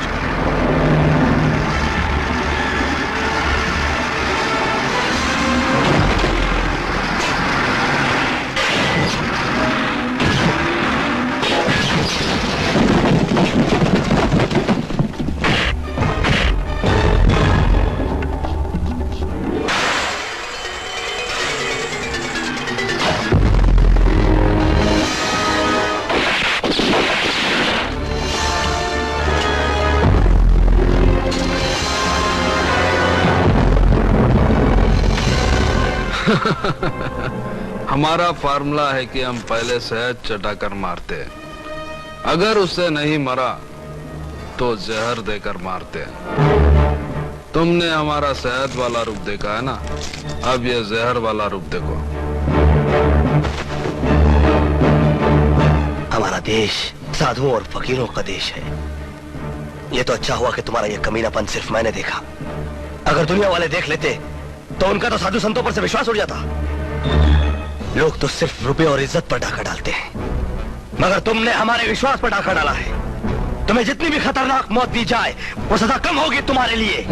हमारा फार्मूला है कि हम पहले शहद चटाकर मारते हैं, अगर उससे नहीं मरा तो जहर देकर मारते हैं। तुमने हमारा शहद वाला रूप देखा है ना, अब ये जहर वाला रूप देखो। हमारा देश साधुओं और फकीरों का देश है। ये तो अच्छा हुआ कि तुम्हारा ये कमीनापन सिर्फ मैंने देखा। अगर दुनिया वाले देख लेते तो उनका तो साधु संतों पर से विश्वास उड़ जाता। लोग तो सिर्फ रुपए और इज्जत पर डाका डालते हैं, मगर तुमने हमारे विश्वास पर डाका डाला है। तुम्हें जितनी भी खतरनाक मौत दी जाए वो सजा कम होगी तुम्हारे लिए।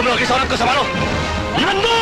लोग इस औरत को संभालो। नंदू!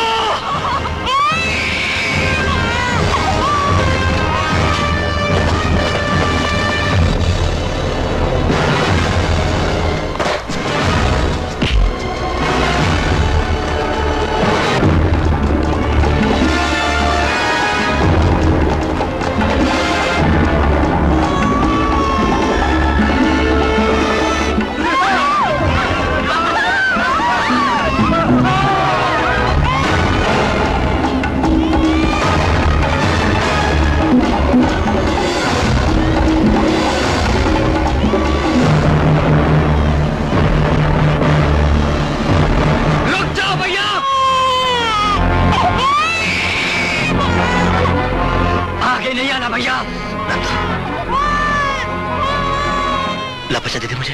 ला बच्चा दे दे मुझे।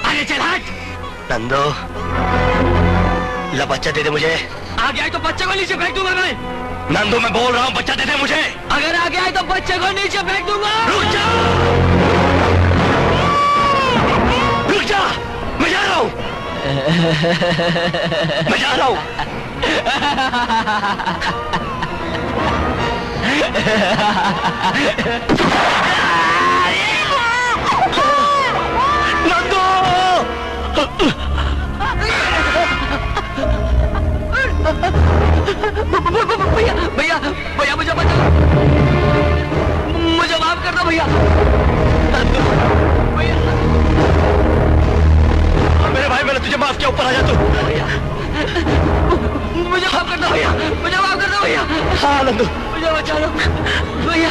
अरे चल हट। नंदो, ला बच्चा दे दे मुझे। आगे आए तो बच्चे को नीचे फेंक दूंगा मैं। नंदो मैं बोल रहा हूँ, बच्चा दे दे मुझे। अगर आगे आए तो बच्चे को नीचे फेंक दूंगा। रुक जा, रुक जा, मैं जा रहा हूँ, मैं जा रहा हूँ। नंदू! भैया भैया भैया मुझे बचा, मुझे माफ कर दो भैया। भैया मेरे भाई, मैंने तुझे माफ किया, ऊपर आ जा तू। मुझे माफ कर दो भैया, मुझे माफ कर दो भैया। हाँ नंदू, मुझे बचा लो भैया।